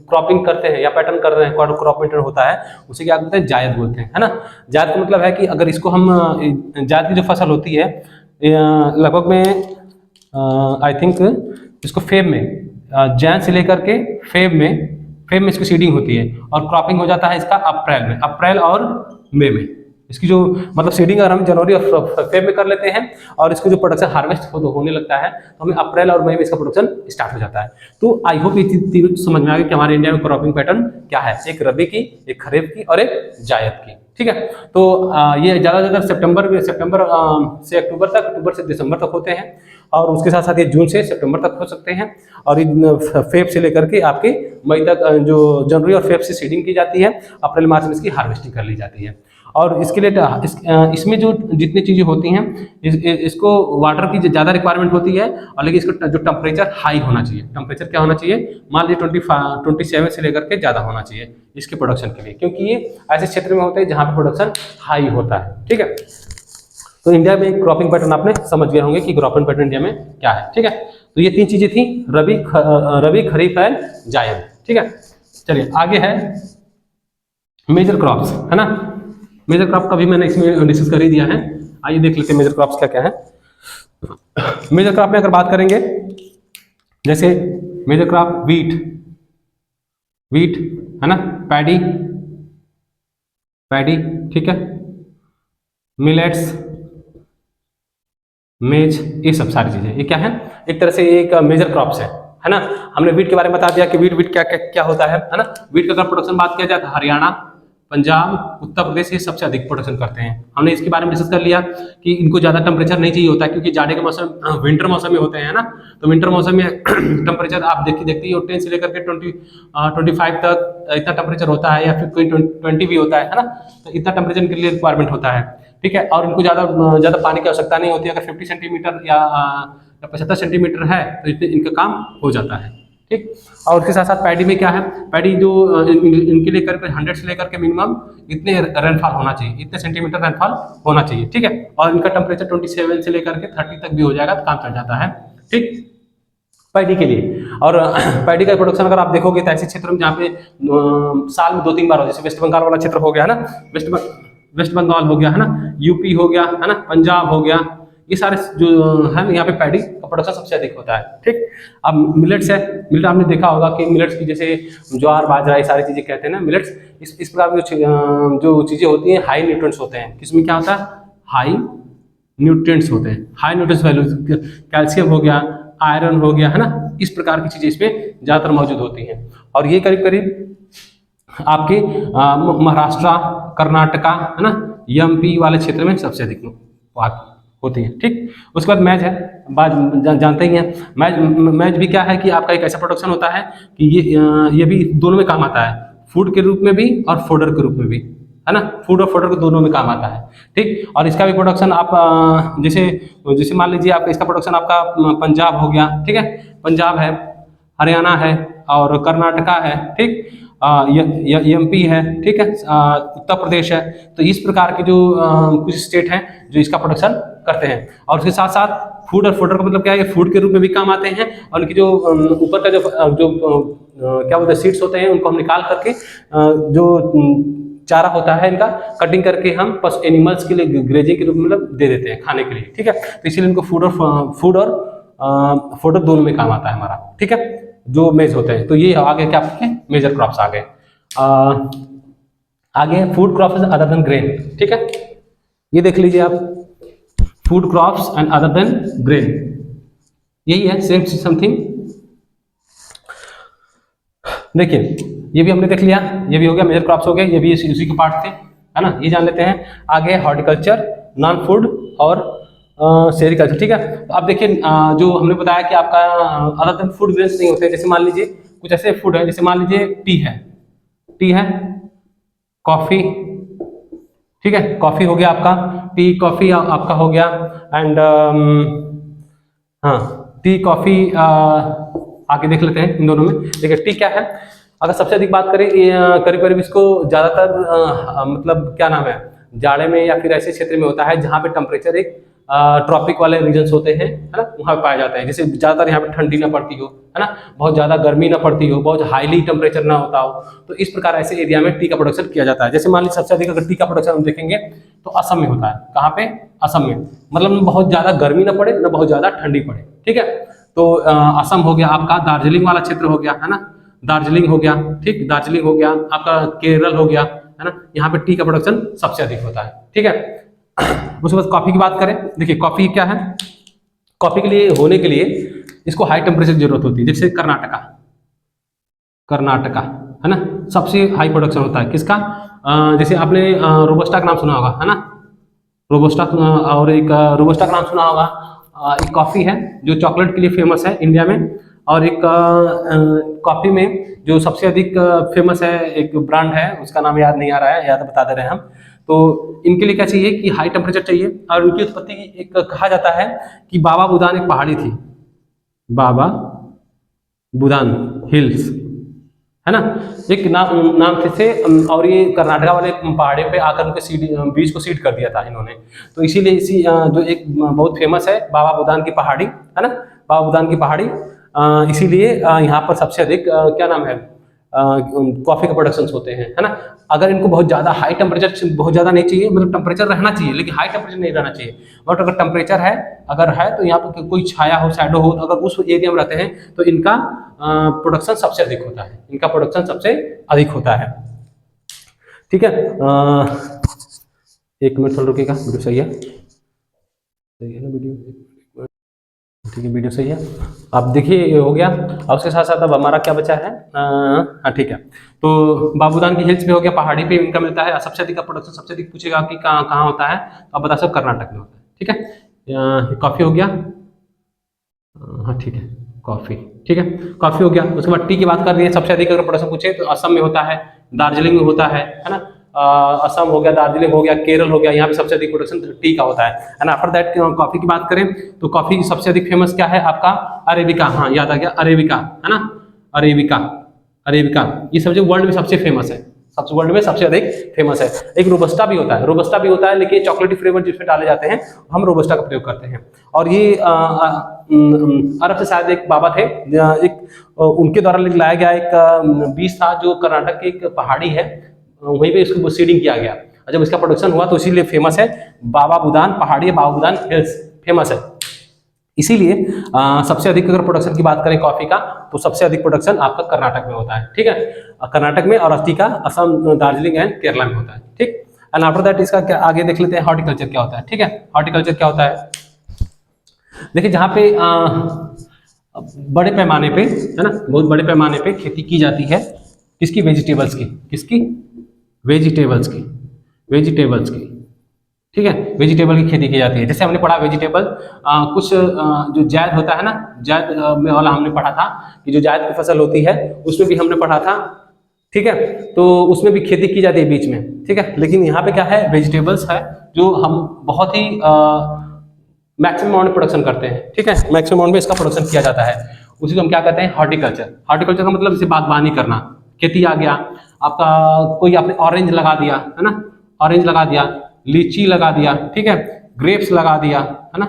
[SPEAKER 1] क्रॉपिंग करते हैं या पैटर्न कर रहे हैं, क्रॉप पैटर्न होता है, उसे क्या बोलते हैं, जायद बोलते हैं, है ना। जायद का मतलब है कि अगर इसको हम जायद की जो फसल होती है लगभग में आई थिंक इसको फेब में, जैन से लेकर के फेब में इसकी सीडिंग होती है और क्रॉपिंग हो जाता है इसका अप्रैल और मई में। इसकी जो मतलब सीडिंग अगर हम जनवरी और फेब में कर लेते हैं और इसको जो प्रोडक्शन हार्वेस्ट होने लगता है तो हमें अप्रैल और मई में इसका प्रोडक्शन स्टार्ट हो जाता है। तो आई होप ये तीनों समझ में आ गया कि हमारे इंडिया में क्रॉपिंग पैटर्न क्या है, एक रबी की, एक खरीफ की और एक जायद की, ठीक है। तो ये ज़्यादातर सितंबर से अक्टूबर तक, अक्टूबर से दिसंबर तक होते हैं, और उसके साथ साथ ये जून से सितंबर तक हो सकते हैं, और फेब से लेकर के आपके मई तक, जो जनवरी और फेब से सीडिंग की जाती है, अप्रैल मार्च में इसकी हार्वेस्टिंग कर ली जाती है। और इसके लिए इसमें जो जितनी चीज़ें होती हैं इसको वाटर की ज़्यादा रिक्वायरमेंट होती है, और लेकिन इसको जो टेम्परेचर हाई होना चाहिए, टेम्परेचर क्या होना चाहिए, मान लीजिए 27 से लेकर के ज़्यादा होना चाहिए इसके प्रोडक्शन के लिए, क्योंकि ये ऐसे क्षेत्र में होते हैं जहाँ पे प्रोडक्शन हाई होता है, ठीक है। तो इंडिया में क्रॉपिंग पैटर्न आपने समझ गए होंगे कि क्रॉपिंग पैटर्न इंडिया में क्या है, ठीक है। तो ये तीन चीजें थी, रबी खरीफ एंड जायद, ठीक है। चलिए आगे है मेजर क्रॉप्स, है ना। मेजर क्रॉप का भी मैंने इसमें डिस्कस कर ही दिया है, आइए देख लेते हैं मेजर क्रॉप्स क्या क्या है। मेजर क्रॉप में अगर बात करेंगे, जैसे मेजर क्रॉप वीट, है ना, पैडी, ठीक है, मिलेट्स, मेज, ये सब सारी चीजें ये क्या है, एक तरह से एक मेजर क्रॉप्स है ना। हमने वीट के बारे में बता दिया कि वीट क्या क्या होता है ना। वीट का अगर प्रोडक्शन बात किया जाए तो हरियाणा, पंजाब, उत्तर प्रदेश, ये सबसे अधिक प्रोडक्शन करते हैं। हमने इसके बारे में डिस्कस कर लिया कि इनको ज़्यादा टेम्परेचर नहीं चाहिए होता है, क्योंकि जाड़े के मौसम विंटर मौसम में होते हैं ना, तो विंटर मौसम में टेम्परेचर आप देखते ही 10 से लेकर के 25 तक इतना टेम्परेचर होता है, या फिर कोई 20 भी होता है ना, तो इतना टेम्परेचर के लिए रिक्वायरमेंट होता है। ठीक है, और इनको ज़्यादा पानी की आवश्यकता नहीं होती है। अगर 50 सेंटीमीटर या 75 सेंटीमीटर है तो इनका काम हो जाता है। ठीक, और उसके साथ साथ पैडी में क्या है, पैडी जो इनके लिए करीब 100 से लेकर के मिनिमम इतने रेनफॉल होना चाहिए, इतने सेंटीमीटर रेनफॉल होना चाहिए। ठीक है, और इनका टेम्परेचर 27 से लेकर के 30 तक भी हो जाएगा तो काम चल जाता है। ठीक, पैडी के लिए। और पैडी का प्रोडक्शन अगर आप देखोगे तो ऐसे क्षेत्र में जहाँ पे साल में 2-3 बार हो, जैसे वेस्ट बंगाल वाला क्षेत्र हो गया है ना, वेस्ट बंगाल हो गया है ना, यूपी हो गया है ना, पंजाब हो गया, ये सारे जो है यहाँ पे पैडी का प्रोडक्शन सबसे अधिक होता है। ठीक, अब मिलेट्स है, मिलेट आपने देखा होगा कि मिलेट्स की जैसे ज्वार बाजरा ये सारी चीजें कहते हैं ना मिलेट्स, इस प्रकार की जो चीजें होती हैं हाई न्यूट्रिएंट्स होते हैं। किसमें क्या होता है, हाई न्यूट्रिएंट्स होते हैं, हाई न्यूट्रिएंट्स वैल्यू, कैल्शियम हो गया, आयरन हो गया है ना, इस प्रकार की चीजें इसमें ज्यादातर मौजूद होती हैं। और ये करीब करीब आपके महाराष्ट्र, कर्नाटका है ना, एमपी वाले क्षेत्र में सबसे अधिक होती है। ठीक, उसके बाद मैज है, जानते ही हैं मैज भी क्या है कि आपका एक ऐसा प्रोडक्शन होता है कि ये भी दोनों में काम आता है, फूड के रूप में भी और फोडर के रूप में भी, है ना, फूड और फोडर के दोनों में काम आता है। ठीक, और इसका भी प्रोडक्शन आप जैसे मान लीजिए आपका इसका प्रोडक्शन आपका पंजाब हो गया, ठीक है, पंजाब है, हरियाणा है और कर्नाटका है, ठीक, एमपी है, ठीक है, उत्तर प्रदेश है। तो इस प्रकार के जो कुछ स्टेट हैं जो इसका प्रोडक्शन करते हैं। और उसके साथ साथ फूड और फोडर का मतलब क्या है, फूड के रूप में भी काम आते हैं, और उनकी जो ऊपर का जो क्या बोलते हैं सीड्स होते हैं, उनको हम निकाल करके जो चारा होता है इनका कटिंग करके हम बस एनिमल्स के लिए ग्रेजिंग के रूप में मतलब दे देते हैं खाने के लिए। ठीक है, तो इसीलिए इनको फूड और फोडर दोनों में काम आता है हमारा। ठीक है, जो मेज होते हैं। तो ये आगे क्या आपके मेजर क्रॉप्स आ गए। आगे food crops other than grain. ठीक है, ये देख लीजिए आप, food crops and other than grain, यही है सेम समथिंग। देखिए ये भी हमने देख लिया, ये भी हो गया, मेजर क्रॉप्स हो गए, ये भी उसी के पार्ट थे, है ना, ये जान लेते हैं। आगे हॉर्टिकल्चर, नॉन फूड और सेरिकल्चर। ठीक है, तो अब देखिए जो हमने बताया कि आपका अदर देन फूड ग्रेन्स नहीं होते। जैसे मान लीजिए कुछ ऐसे फूड है, जैसे मान लीजिए टी है, कॉफी, ठीक है, कॉफी हो गया आपका, टी कॉफी आपका हो गया, एंड हाँ टी कॉफी आगे देख लेते हैं इन दोनों में। देखिए टी क्या है, अगर सबसे अधिक बात करें करीब करीब इसको ज्यादातर मतलब क्या नाम है, जाड़े में या फिर ऐसे क्षेत्र में होता है जहाँ पे टेम्परेचर एक ट्रॉपिक वाले रीजन्स होते हैं, है ना, वहाँ पे पाया जाता है। जैसे ज्यादातर यहाँ पे ठंडी ना पड़ती हो, है ना, बहुत ज्यादा गर्मी ना पड़ती हो, बहुत हाईली टेम्परेचर ना होता हो, तो इस प्रकार ऐसे एरिया में टी का प्रोडक्शन किया जाता है। जैसे मान लीजिए सबसे अधिक अगर टी का प्रोडक्शन हम देखेंगे तो असम में होता है। कहाँ पे, असम में, मतलब बहुत ज्यादा गर्मी ना पड़े ना बहुत ज्यादा ठंडी पड़े। ठीक है, तो असम हो गया आपका, दार्जिलिंग वाला क्षेत्र हो गया, है ना, दार्जिलिंग हो गया, ठीक, दार्जिलिंग हो गया आपका, केरल हो गया, है ना, यहाँ पे टी का प्रोडक्शन सबसे अधिक होता है। ठीक है, उसके बाद कॉफी की बात करें, देखिए कॉफी क्या है, कॉफी के लिए होने के लिए इसको हाई टेम्परेचर की जरूरत होती है। जैसे कर्नाटका है ना, सबसे हाई प्रोडक्शन होता है किसका, जैसे आपने रोबस्टा का नाम सुना होगा, है ना, रोबस्टा, और एक रोबस्टा का नाम सुना होगा। एक कॉफी है जो चॉकलेट के लिए फेमस है इंडिया में, और एक कॉफी में जो सबसे अधिक फेमस है एक ब्रांड है, उसका नाम याद नहीं आ रहा है, याद बता दे रहे हैं हम। तो इनके लिए क्या चाहिए कि हाई टेम्परेचर चाहिए, और उनकी उत्पत्ति एक कहा जाता है कि बाबा बुदान एक पहाड़ी थी, बाबा बुदान हिल्स, है ना, एक नाम से, और ये कर्नाटका वाले पहाड़े पे आकर उनके बीज को सीड कर दिया था इन्होंने। तो इसीलिए इसी जो एक बहुत फेमस है बाबा बुदान की पहाड़ी, है ना, बाबा बुदान की पहाड़ी, इसीलिए यहाँ पर सबसे अधिक क्या नाम है कॉफी के प्रोडक्शन होते हैं, है ना। अगर इनको बहुत ज्यादा हाई टेम्परेचर बहुत ज्यादा नहीं चाहिए, मतलब टेम्परेचर रहना चाहिए लेकिन हाई टेम्परेचर नहीं रहना चाहिए, बट अगर टेम्परेचर है अगर है तो यहाँ पर कोई छाया हो, शैडो हो, तो अगर उस एरिया में रहते हैं तो इनका प्रोडक्शन सबसे अधिक होता है, इनका प्रोडक्शन सबसे अधिक होता है। ठीक है, एक मिनट थोड़ा रुकिएगा, वीडियो सही है ना वीडियो। ठीक है, वीडियो सही है। अब देखिए ये हो गया। और उसके साथ साथ अब हमारा क्या बचा है, हाँ ठीक है। तो बाबूदान की हिल्स पे हो गया, पहाड़ी पे इनका मिलता है। सबसे अधिक का प्रोडक्शन सबसे अधिक पूछेगा कि कहाँ कहाँ होता है, तो आप बता सकते हो कर्नाटक में होता है। ठीक है, कॉफी हो गया, हाँ ठीक है, कॉफी ठीक है, कॉफी हो गया। उसके बाद टी की बात कर रही है, सबसे अधिक अगर प्रोडक्शन पूछे तो असम में होता है, दार्जिलिंग में होता है ना। असम हो गया, दार्जिलिंग हो गया, केरल हो गया, यहाँ पे सबसे अधिक प्रोडक्शन टी का होता है। एंड आफ्टर दैट कॉफी की बात करें तो कॉफी सबसे अधिक फेमस क्या है आपका, अरेबिका, हाँ याद आ गया, अरेबिका है ना, अरेबिका, अरेबिका ये सब जो वर्ल्ड में सबसे फेमस है, सबसे वर्ल्ड में सबसे अधिक फेमस है। एक रोबस्टा भी होता है, रोबस्टा भी होता है, लेकिन चॉकलेटी फ्लेवर जिसमें डाले जाते हैं हम रोबस्टा का प्रयोग करते हैं। और ये अरब से शायद एक बाबा थे, उनके द्वारा लाया गया एक बीज था, जो कर्नाटक की एक पहाड़ी है, वहीं पे इसको सीडिंग किया गया। और जब इसका प्रोडक्शन हुआ तो इसीलिए फेमस है, बाबा बुदान पहाड़ी, बाबा बुदान हिल्स फेमस है इसीलिए। सबसे अधिक अगर प्रोडक्शन की बात करें कॉफी का, तो सबसे अधिक प्रोडक्शन आपका कर्नाटक में होता है। ठीक है, कर्नाटक में, और टी का असम, दार्जिलिंग एंड केरला में होता है। ठीक, एंड आफ्टर दैट इसका क्या आगे देख लेते हैं, हॉर्टिकल्चर क्या होता है। ठीक है, हॉर्टिकल्चर क्या होता है, देखिए जहाँ पे बड़े पैमाने पे है ना, बहुत बड़े पैमाने पे खेती की जाती है, किसकी, वेजिटेबल्स की, किसकी, वेजिटेबल्स की, वेजिटेबल्स की। ठीक है, वेजिटेबल की खेती की जाती है। जैसे हमने पढ़ा वेजिटेबल, कुछ जो जायद होता है ना, जायद में वाला हमने पढ़ा था कि जो जायद की फसल होती है उसमें भी हमने पढ़ा था। ठीक है, तो उसमें भी खेती की जाती है बीच में। ठीक है, लेकिन यहाँ पे क्या है, वेजिटेबल्स है जो हम बहुत ही मैक्सिमम अमाउंट में प्रोडक्शन करते हैं। ठीक है, मैक्सिमम अमाउंट में इसका प्रोडक्शन किया जाता है, उसी को हम क्या कहते हैं, हॉर्टिकल्चर। हॉर्टिकल्चर का मतलब इसे बागवानी करना, खेती आ गया आपका, कोई आपने ऑरेंज लगा दिया है ना, ऑरेंज लगा दिया, लीची लगा दिया, ठीक है, ग्रेप्स लगा दिया है ना,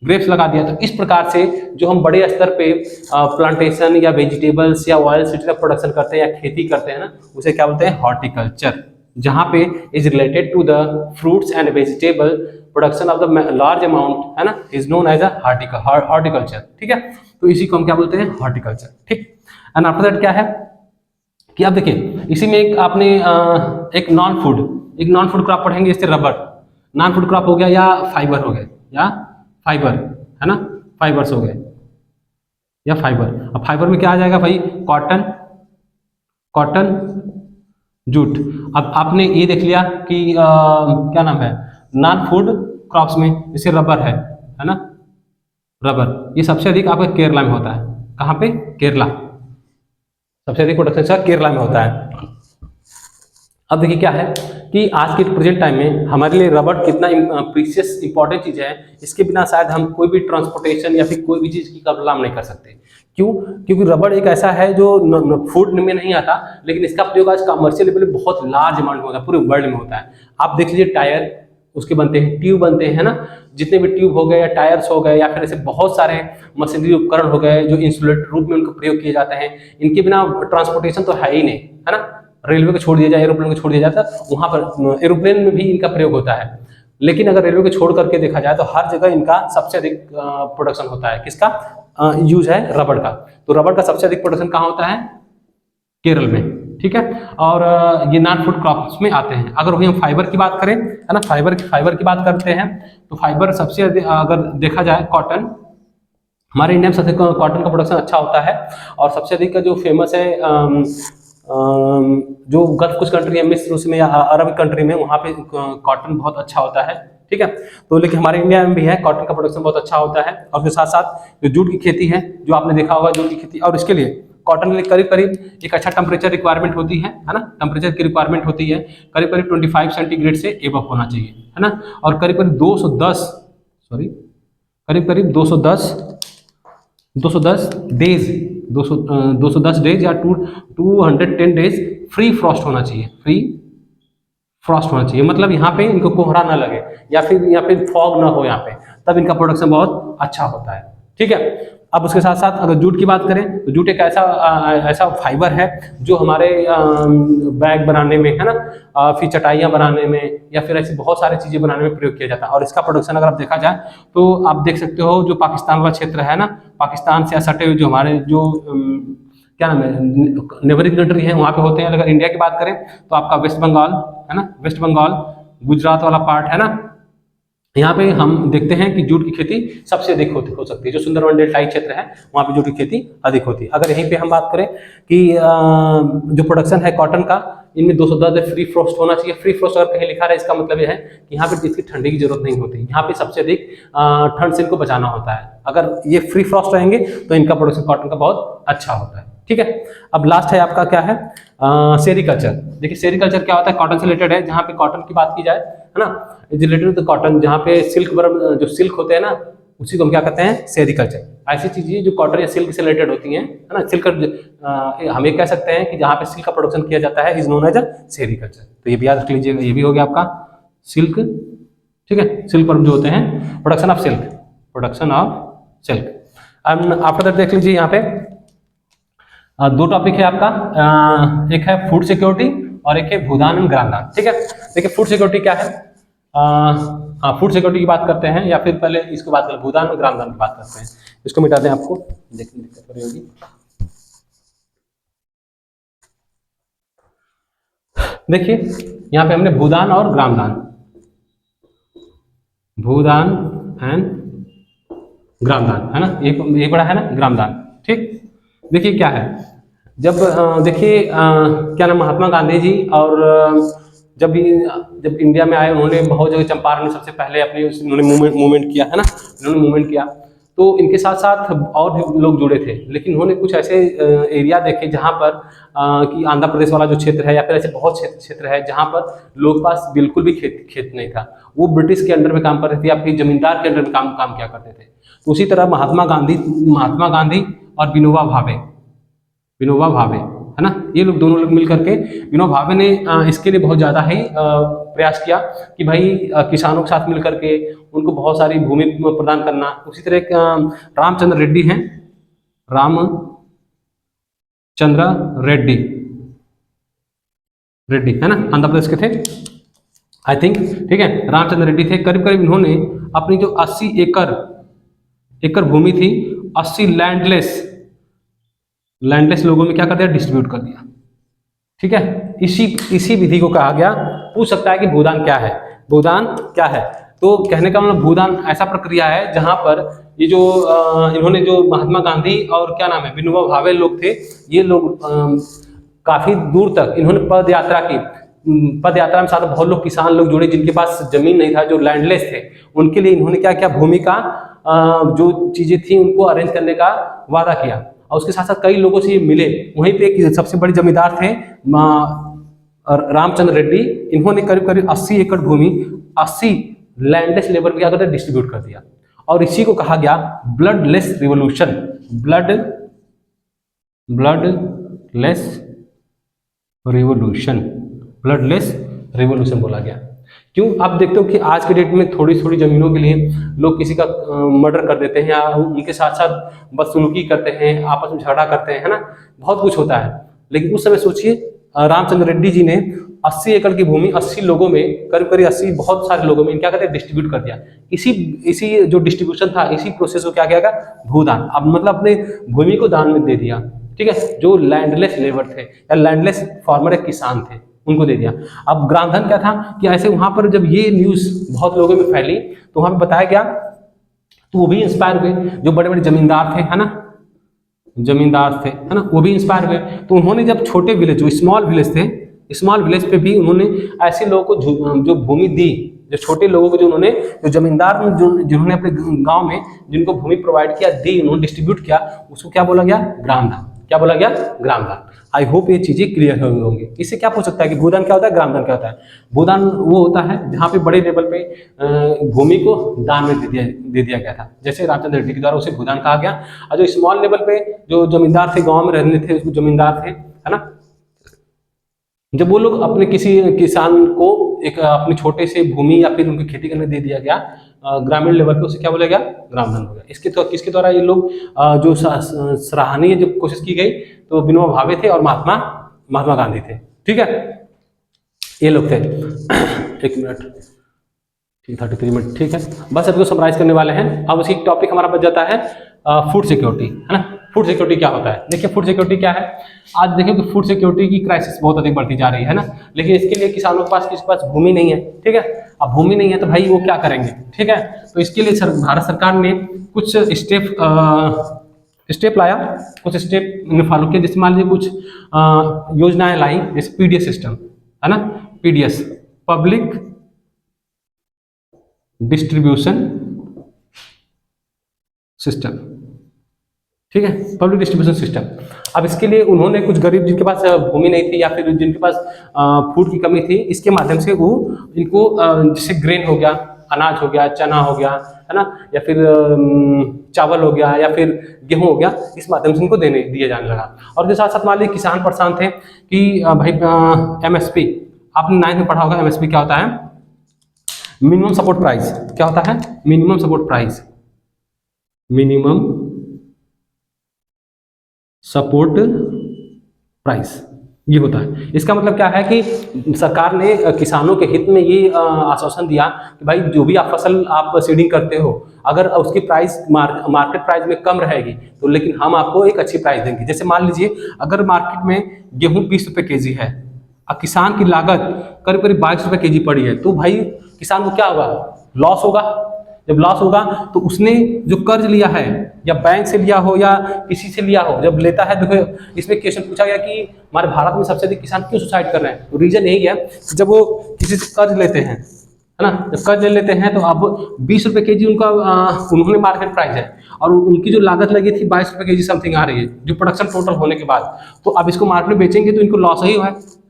[SPEAKER 1] ग्रेप्स लगा दिया। तो इस प्रकार से जो हम बड़े स्तर पे प्लांटेशन या वेजिटेबल्स या ऑयल सीड्स का प्रोडक्शन करते हैं या खेती करते हैं ना, उसे क्या बोलते हैं, हॉर्टिकल्चर। जहाँ पे is related to the fruits and vegetable production of the large amount है ना, is known as a horticulture. ठीक है, तो इसी को हम क्या बोलते हैं, हॉर्टिकल्चर। ठीक, एंड आफ्टर दैट क्या है कि आप देखिए इसी में एक आपने एक नॉन फूड क्रॉप पढ़ेंगे, इससे रबर नॉन फूड क्रॉप हो गया, या फाइबर हो गया, या फाइबर है ना, फाइबर्स हो गए या फाइबर। अब फाइबर में क्या आ जाएगा भाई, कॉटन, कॉटन, जूट। अब आपने ये देख लिया कि क्या नाम है, नॉन फूड क्रॉप्स में जैसे रबर है ना, रबर ये सबसे अधिक आपका केरला में होता है। कहाँ पे, केरला, सबसे अधिक प्रोडक्शन इसका केरला में होता है। अब देखिए क्या है कि आज के प्रेजेंट टाइम में हमारे लिए रबर कितना प्रीशियस इंपॉर्टेंट चीज़ है, इसके बिना शायद हम कोई भी ट्रांसपोर्टेशन या फिर कोई भी चीज़ की कल्पना नहीं कर सकते। क्यों, क्योंकि रबर एक ऐसा है जो फूड में नहीं आता, लेकिन इसका प्रयोग आज कमर्शियल लेवल पे बहुत लार्ज अमाउंट में होता है, पूरे वर्ल्ड में होता है। आप देख लीजिए टायर उसके बनते हैं, ट्यूब बनते हैं ना, जितने भी ट्यूब हो गए या टायर्स हो गए या फिर ऐसे बहुत सारे मशीनरी उपकरण हो गए जो इंसुलेटर रूप में उनका प्रयोग किए जाते हैं, इनके बिना ट्रांसपोर्टेशन तो है ही नहीं, है ना। रेलवे को छोड़ दिया जाए, एरोप्लेन को छोड़ दिया जाता है, वहां पर एरोप्लेन में भी इनका प्रयोग होता है। लेकिन अगर रेलवे को छोड़ करके देखा जाए तो हर जगह इनका सबसे अधिक प्रोडक्शन होता है। किसका यूज है, रबर का। तो रबर का सबसे अधिक प्रोडक्शन कहाँ होता है, केरल में। ठीक है, और ये नॉन फूड क्रॉप्स में आते हैं। अगर वही हम फाइबर की बात करें, है ना, फाइबर की बात करते हैं, तो फाइबर सबसे अधिक अगर देखा जाए, कॉटन, हमारे इंडिया में सबसे कॉटन का प्रोडक्शन अच्छा होता है। और सबसे अधिक का जो फेमस है जो गल्फ कुछ कंट्री है, मिस्र उसमें या अरब कंट्री में, वहाँ पे कॉटन बहुत अच्छा होता है। ठीक है, तो लेकिन हमारे इंडिया में भी है, कॉटन का प्रोडक्शन बहुत अच्छा होता है। और फिर साथ साथ जो जूट की खेती है, जो आपने देखा होगा जूट की खेती, और इसके लिए कॉटन के लिए करीब करीब एक अच्छा टेम्परेचर रिक्वायरमेंट होती है ना, टेम्परेचर की रिक्वायरमेंट होती है करीब करीब 25 सेंटीग्रेड से एबव होना चाहिए, है ना। और करीब करीब 210 डेज, 210 डेज या 210 डेज फ्री फ्रॉस्ट होना चाहिए, फ्री फ्रॉस्ट होना चाहिए। मतलब यहाँ पे इनको कोहरा ना लगे या फिर यहाँ पे फॉग ना हो यहाँ पे, तब इनका प्रोडक्शन बहुत अच्छा होता है। ठीक है, अब उसके साथ साथ अगर जूट की बात करें तो जूट एक ऐसा फाइबर है जो हमारे बैग बनाने में, है ना, फिर चटाइयाँ बनाने में या फिर ऐसी बहुत सारी चीज़ें बनाने में प्रयोग किया जाता है। और इसका प्रोडक्शन अगर आप देखा जाए तो आप देख सकते हो, जो पाकिस्तान वाला क्षेत्र है ना, पाकिस्तान से सटे हुए जो हमारे जो क्या नाम है, नेबरिंग कंट्री है, वहाँ पे होते हैं। अगर इंडिया की बात करें तो आपका वेस्ट बंगाल है ना, वेस्ट बंगाल, गुजरात वाला पार्ट है ना, यहाँ पे हम देखते हैं कि जूट की खेती सबसे अधिक हो सकती है। जो सुंदरवन डेल्टाई क्षेत्र है वहाँ पे जूट की खेती अधिक होती है। अगर यहीं पे हम बात करें कि जो प्रोडक्शन है कॉटन का, इनमें 210 फ्री फ्रोस्ट होना चाहिए। फ्री फ्रोस्ट अगर कहीं लिखा रहा है इसका मतलब यह है कि यहाँ पे इसकी ठंडी की जरूरत नहीं होती, यहाँ पे सबसे अधिक ठंड से इनको बचाना होता है। अगर ये फ्री फ्रोस्ट रहेंगे तो इनका प्रोडक्शन कॉटन का बहुत अच्छा होता है। ठीक है, अब लास्ट है आपका क्या है, सेरिकल्चर। देखिए सेरिकल्चर क्या होता है, कॉटन से रिलेटेड है। जहाँ पे कॉटन की बात की जाए है ना, रिलेटेड टू कॉटन, जहाँ पे सिल्क वर्म जो सिल्क होते हैं ना, उसी को हम क्या कहते हैं, सेरिकल्चर। ऐसी चीजें जो कॉटन या सिल्क से रिलेटेड होती हैं है ना, सिल्क हम ये कह सकते हैं कि जहाँ पे सिल्क का प्रोडक्शन किया जाता है इज नोन एज सेरिकल्चर। तो ये भी याद रख लीजिएगा, ये भी हो गया आपका सिल्क। ठीक है, सिल्क वर्म जो होते हैं, production of silk, production of silk. After that देख लीजिए यहाँ पे दो टॉपिक है आपका, एक है फूड सिक्योरिटी और एक है भूदान एंड ग्रामदान। ठीक है, देखिए फूड सिक्योरिटी क्या है, हाँ फूड सिक्योरिटी की बात करते हैं या फिर पहले इसको बात करें, भूदान और ग्रामदान की बात करते हैं। इसको मिटा दें, आपको देखने दिक्कत हो रही होगी। देखिए यहाँ पे हमने भूदान और ग्रामदान, भूदान एंड ग्रामदान है ना, ये बड़ा है ना ग्रामदान। ठीक, देखिए क्या है, जब देखिए क्या नाम, महात्मा गांधी जी और जब इंडिया में आए, उन्होंने बहुत जगह, चंपारण में सबसे पहले अपनी उन्होंने मूवमेंट किया है ना, उन्होंने मूवमेंट किया, तो इनके साथ साथ और भी लोग जुड़े थे। लेकिन उन्होंने कुछ ऐसे एरिया देखे जहाँ पर कि आंध्र प्रदेश वाला जो क्षेत्र है या फिर ऐसे बहुत क्षेत्र है जहाँ पर लोगों के पास बिल्कुल भी खेत नहीं था, वो ब्रिटिश के अंडर में काम करते थे या फिर जमींदार के अंडर में काम किया करते थे। तो उसी तरह महात्मा गांधी और विनोबा भावे है ना, ये लोग दोनों लोग मिल करके, विनोबा भावे ने इसके लिए बहुत ज़्यादा ही प्रयास किया कि भाई किसानों के साथ मिल करके उनको बहुत सारी भूमि प्रदान करना। उसी तरह रामचंद्र रेड्डी हैं, रामचंद्र रेड्डी है ना, आंध्र प्रदेश के थे आई थिंक। ठीक है, रामचंद्र रेड्डी थे। करीब करीब इन्होंने अपनी जो 80 एकड़ भूमि थी, 80 लैंडलेस लोगों में क्या कर दिया, डिस्ट्रीब्यूट कर दिया। ठीक है, इसी विधि को कहा गया, पूछ सकता है कि भूदान क्या है, भूदान क्या है। तो कहने का मतलब भूदान ऐसा प्रक्रिया है जहां पर ये जो इन्होंने जो महात्मा गांधी और क्या नाम है विनोबा भावे लोग थे, ये लोग काफी दूर तक इन्होंने पद यात्रा की। पद यात्रा में साथ बहुत लोग किसान लोग जुड़े जिनके पास जमीन नहीं था, जो लैंडलेस थे, उनके लिए इन्होंने क्या किया, भूमि का जो चीजें थी उनको अरेंज करने का वादा किया। और उसके साथ साथ कई लोगों से ये मिले। वहीं पे एक सबसे बड़े जमींदार थे रामचंद्र रेड्डी, इन्होंने करीब करीब 80 एकड़ भूमि 80 लैंडलेस लेबर क्या करते डिस्ट्रीब्यूट कर दिया। और इसी को कहा गया ब्लडलेस रिवोल्यूशन, ब्लडलेस रिवोल्यूशन बोला गया। क्यों, आप देखते हो कि आज के डेट में थोड़ी थोड़ी जमीनों के लिए लोग किसी का मर्डर कर देते हैं या उनके साथ साथ बदसलूकी करते हैं, आपस में झगड़ा करते हैं, है ना, बहुत कुछ होता है। लेकिन उस समय सोचिए रामचंद्र रेड्डी जी ने 80 एकड़ की भूमि 80 लोगों में, करीब करीब 80 बहुत सारे लोगों में क्या करते हैं, डिस्ट्रीब्यूट कर दिया। इसी जो डिस्ट्रीब्यूशन था, इसी प्रोसेस को क्या किया गया, भूदान। अब मतलब अपने भूमि को दान में दे दिया। ठीक है, जो लैंडलेस लेबर थे या लैंडलेस फार्मर एक किसान थे, उनको दे दिया। अब ग्रामधन क्या था कि ऐसे वहां पर जब ये न्यूज बहुत लोगों में फैली तो वहां पर बताया गया, तो वो भी इंस्पायर हुए, जो बड़े बड़े जमींदार थे, है ना, वो भी इंस्पायर हुए। तो उन्होंने जब छोटे विलेज, जो स्मॉल विलेज थे, स्मॉल विलेज पे भी उन्होंने ऐसे लोगों को जो भूमि दी, जो छोटे लोगों को जो उन्होंने, जो जमींदार जिन्होंने अपने गांव में जिनको भूमि प्रोवाइड किया, दी, उन्होंने डिस्ट्रीब्यूट किया, उसको क्या बोला गया, ग्रामदान। क्या बोला गया, ग्रामदान। आई होप ये चीजें क्लियर हो गई होंगी। इससे क्या पूछ सकता है कि भूदान क्या होता है, ग्रामदान क्या होता है। भूदान वो होता है जहाँ पे बड़े लेवल पे भूमि को दान में दे दिया गया था, जैसे रामचंद्र रेड्डी के द्वारा उसे भूदान कहा गया। और जो स्मॉल लेवल पे जो जमींदार थे, गाँव में रहने थे, उसको जमींदार थे, है ना, जब वो लोग अपने किसी किसान को एक अपने छोटे से भूमि या फिर उनकी खेती करने दे दिया गया ग्रामीण लेवल पे, उसे क्या बोला गया, ग्रामधन हो गया। किसके द्वारा ये लोग जो सराहनीय जो कोशिश की गई, तो विनोबा भावे थे और महात्मा गांधी थे। ठीक है, ये लोग थे। एक मिनट, 33 मिनट, ठीक है, बस अभी को समराइज करने वाले हैं। अब उसी टॉपिक हमारा बच जाता है फूड सिक्योरिटी, है ना। फूड सिक्योरिटी क्या होता है। देखिए फूड सिक्योरिटी क्या है, आज देखिए कि फूड सिक्योरिटी की क्राइसिस बहुत अधिक बढ़ती जा रही है ना, लेकिन इसके लिए किसानों के पास किसी के पास भूमि नहीं है, ठीक है। अब भूमि नहीं है तो भाई वो क्या करेंगे, ठीक है। तो इसके लिए भारत सरकार ने कुछ स्टेप लाया, कुछ स्टेप फॉलो किए। जैसे मान लीजिए कुछ योजनाएं लाई, जैसे पीडीएस सिस्टम है ना, पीडीएस पब्लिक डिस्ट्रीब्यूशन सिस्टम, ठीक है, पब्लिक डिस्ट्रीब्यूशन सिस्टम। अब इसके लिए उन्होंने कुछ गरीब जिनके पास भूमि नहीं थी या फिर जिनके पास फूड की कमी थी, इसके माध्यम से वो इनको जैसे ग्रेन हो गया, अनाज हो गया, चना हो गया, है ना, या फिर चावल हो गया, या फिर गेहूं हो गया, इस माध्यम से इनको दिया जाने लगा। और के साथ साथ मान लीजिए किसान परेशान थे कि भाई एमएसपी, आपने 9th में पढ़ा होगा एमएसपी क्या होता है, मिनिमम सपोर्ट प्राइस। क्या होता है minimum support price, minimum support price ये होता है। इसका मतलब क्या है कि सरकार ने किसानों के हित में ये आश्वासन दिया कि भाई जो भी आप फसल आप सीडिंग करते हो, अगर उसकी प्राइस मार्केट प्राइस में कम रहेगी तो लेकिन हम आपको एक अच्छी प्राइस देंगे। जैसे मान लीजिए अगर मार्केट में गेहूं 20 रुपये केजी है, अब किसान की लागत करीब करीब 22 रुपये केजी पड़ी है, तो भाई किसान को क्या होगा, लॉस होगा। जब लॉस होगा तो उसने जो कर्ज लिया है, या बैंक से लिया हो या किसी से लिया हो, जब लेता है, देखो इसमें क्वेश्चन पूछा गया कि हमारे भारत में सबसे अधिक किसान क्यों सुसाइड कर रहे हैं, तो रीजन यही है कि जब वो किसी से कर्ज लेते हैं, है ना, जब कर्ज ले लेते हैं तो अब 20 रुपये केजी उनका उन्होंने मार्केट प्राइस है, और उनकी जो लागत लगी थी 22 रुपये केजी समथिंग आ रही है, जो प्रोडक्शन टोटल होने के बाद, तो अब इसको मार्केट में बेचेंगे तो इनको लॉस ही है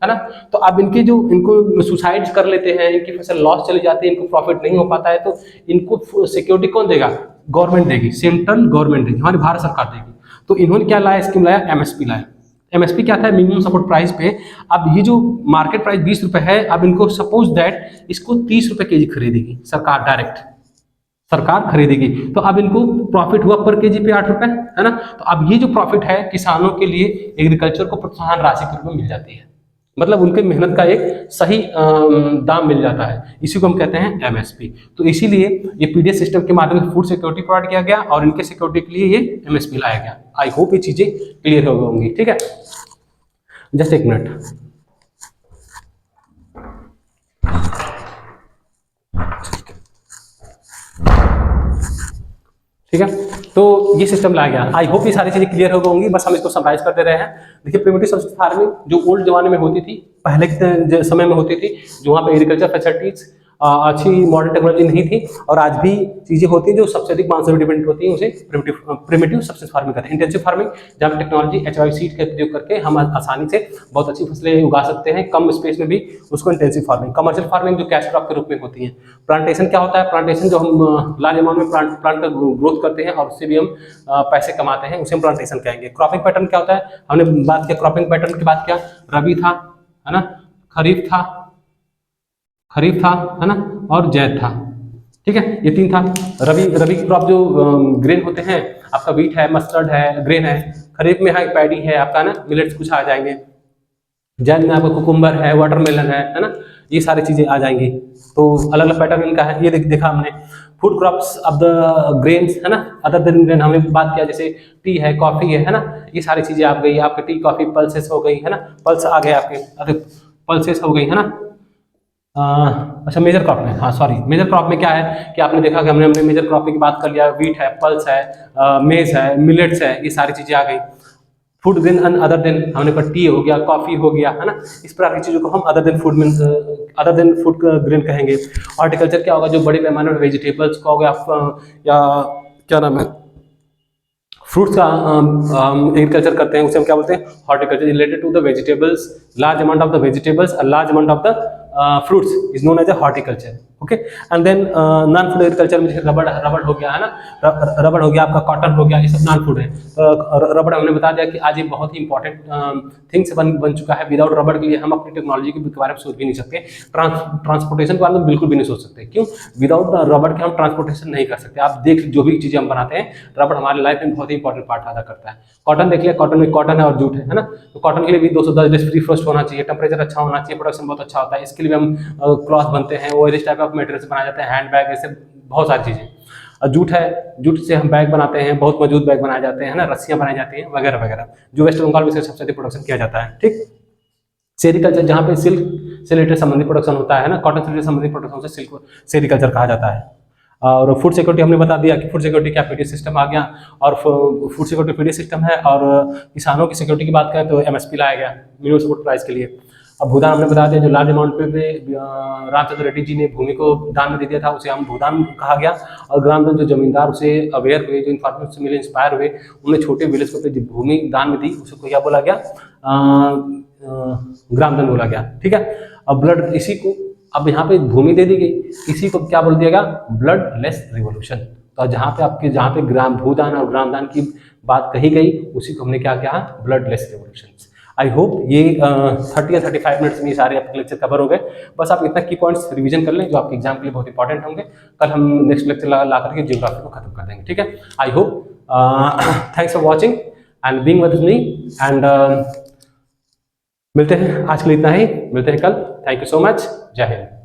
[SPEAKER 1] ना। तो अब इनको सुसाइड कर लेते हैं, इनकी फसल लॉस चली जाती है, इनको प्रॉफिट नहीं हो पाता है, तो इनको सिक्योरिटी कौन देगा, गवर्नमेंट देगी, सेंट्रल गवर्नमेंट देगी, हमारी भारत सरकार देगी। तो इन्होंने क्या लाया, स्कीम लाया, एमएसपी लाया। एमएसपी क्या था, मिनिमम सपोर्ट प्राइस पे। अब ये जो मार्केट प्राइस 20 रुपये है, अब इनको सपोज दैट इसको 30 रुपये केजी खरीदेगी सरकार, डायरेक्ट सरकार खरीदेगी, तो अब इनको प्रॉफिट हुआ पर केजी पे 8 रुपये, है ना। तो अब ये जो प्रॉफिट है किसानों के लिए एग्रीकल्चर को प्रोत्साहन राशि के रूप में मिल जाती है, मतलब उनके मेहनत का एक सही दाम मिल जाता है, इसी को हम कहते हैं एमएसपी। तो इसीलिए ये पीडीएस सिस्टम के माध्यम से फूड सिक्योरिटी प्रोवाइड किया गया और इनके सिक्योरिटी के लिए ये एमएसपी लाया गया। आई होप ये चीजें क्लियर हो होंगी, ठीक है। जस्ट एक मिनट, ठीक है। तो ये सिस्टम लाया गया, आई होप ये सारी चीजें क्लियर हो होंगी, बस हम इसको समराइज करते रहे हैं। देखिए प्रिमिटिव सब्सिडी फार्मिंग जो ओल्ड जमाने में होती थी, पहले के समय में होती थी, जो वहाँ पे एग्रीकल्चर फैसिलिटीज अच्छी मॉडर्न टेक्नोलॉजी नहीं थी, और आज भी चीजें होती हैं जो सबसे अधिक मानसून डिपेंडेंट होती हैं, उसे प्रिमिटिव सब्सिडी फार्मिंग कहते हैं। इंटेंसिव फार्मिंग जहाँ टेक्नोलॉजी HY सीड का प्रयोग करके हम आसानी से बहुत अच्छी फसलें उगा सकते हैं कम स्पेस में भी, उसको इंटेंसिव फार्मिंग। कमर्शियल फार्मिंग जो कैश क्रॉप के रूप में होती है। प्लांटेशन क्या होता है, प्लांटेशन जो हम लार्ज अमाउंट में प्लांट का ग्रोथ करते हैं और उससे भी हम पैसे कमाते हैं, उसे हम प्लांटेशन कहेंगे। क्रॉपिंग पैटर्न क्या होता है, हमने बात किया क्रॉपिंग पैटर्न की बात किया, रबी था, है ना, खरीफ था, है ना, और जैद था, ठीक है, ये 3 था। रबी क्रॉप जो ग्रेन होते हैं, आपका व्हीट है, मस्टर्ड है, ग्रेन है। खरीफ में है पैडी है आपका ना, मिलेट्स कुछ आ जाएंगे। जैद में आपका कुकुम्बर है, वाटरमेलन है ना, ये सारी चीजें आ जाएंगी। तो अलग अलग पैटर्न इनका है, ये देखा हमने। Food crops of the grains, है ना, अदर देन ग्रेन हमने बात किया, जैसे टी है, कॉफी है ना, ये सारी चीजें आ गई आपके। टी कॉफी पल्सेस हो गई, है ना, पल्स आ गए आपके, पल्सेस हो गई, है ना। अच्छा मेजर क्रॉप में, हाँ सॉरी, मेजर क्रॉप में क्या है कि आपने देखा कि हमने मेजर क्रॉप की बात कर लिया, व्हीट है, पल्स है, मेज है, मिलेट्स है, ये सारी चीजें आ गई। Food grain and other than हमने पर टी हो गया, कॉफी हो गया, है ना, इस प्रकार की चीजों को हम अदर देन फूड ग्रेन कहेंगे। हॉर्टिकल्चर क्या होगा, जो बड़े पैमाने पर वेजिटेबल्स का हो गया, या क्या नाम है, फ्रूट्स का एग्रीकल्चर करते हैं, उसे हम क्या बोलते हैं, horticulture. Related to the vegetables, large amount of the vegetables, large amount of the fruits is known as a horticulture, okay। and then non food agriculture में जैसे रबड़ हो गया, है ना, रबड़ हो गया आपका, कॉटन हो गया, ये सब नॉन फूड है। रबड़ हमने बता दिया कि आज ये बहुत ही इंपॉर्टेंट थिंग्स बन चुका है। विदाउट रबड़ के लिए हम अपनी टेक्नोलॉजी के बारे में सोच भी नहीं सकते, ट्रांसपोर्टेशन के बारे में बिल्कुल भी नहीं सोच सकते। क्यों, विदाउट रबड़ के हम ट्रांसपोर्टेशन नहीं कर सकते। आप देख जो भी चीजें हम बनाते हैं, रबड़ हमारे लाइफ में बहुत ही इंपॉर्टेंट पार्ट अदा करता है। कॉटन देख लिया, कॉटन में कॉटन है और जूट है ना, तो कॉटन के लिए भी 210 डिग्री फ्री फ्रोस्ट होना चाहिए, टेम्परेचर अच्छा होना चाहिए, प्रोडक्शन बहुत अच्छा होता है। इसके लिए भी हम क्लॉथ बनते हैं, वो इस टाइप ऑफ मटेरियल से बनाए जाते हैं, हैंड बैग, ऐसे बहुत सारी चीजें। जूट है, जूट से हम बैग बनाते हैं, बहुत मजबूत बैग बनाए जाते हैं ना, रस्सियां बनाई जाती हैं वगैरह वगैरह, जो वेस्ट बंगाल में सबसे अधिक प्रोडक्शन किया जाता है। ठीक, सेरिकल्चर जहाँ पे सिल्क से रिलेटेड संबंधित प्रोडक्शन होता है ना, कॉटन से रिलेटेड संबंधित प्रोडक्शन से सिल्क सेरिकल्चर कहा जाता है। और फूड सिक्योरिटी हमने बता दिया कि फूड सिक्योरिटी क्या पीडीएस सिस्टम आ गया, और फूड सिक्योरिटी पीडीएस सिस्टम है। और किसानों की सिक्योरिटी की बात करें तो एमएसपी लाया गया, मिनिमम सपोर्ट प्राइस के लिए। अब भूदान हमने बता दिया, जो लार्ज अमाउंट पे रामचंद्र रेड्डी जी ने भूमि को दान में दे दिया था, उसे हम भूदान कहा गया। और ग्रामधन जो जमींदार उसे अवेयर हुए, जो इन्फॉर्मेशन से मिले, इंस्पायर हुए, उन्हें छोटे विलेज को जो भूमि दान में दी, उसको क्या बोला गया, ग्रामधन बोला गया। ठीक है, अब ब्लड इसी को, अब यहाँ पे भूमि दे दी गई, इसी को क्या बोल दिया गया, ब्लड लेस रिवोल्यूशन। तो जहाँ पे आपके, जहाँ पे ग्राम भूदान और ग्रामदान की बात कही गई, उसी को हमने क्या किया, blood less revolution. I hope ये 30 या 35 मिनट्स में ये सारे आपके लेक्चर कवर हो गए। बस आप इतना की पॉइंट्स रिवीजन कर लें जो आपके एग्जाम के लिए बहुत इंपॉर्टेंट होंगे। कल हम नेक्स्ट लेक्चर ला करके जियोग्राफी को खत्म कर देंगे। ठीक है, I hope, thanks for watching and being with me, and मिलते हैं, आज के लिए इतना ही, मिलते हैं कल। थैंक यू सो मच, जय हिंद।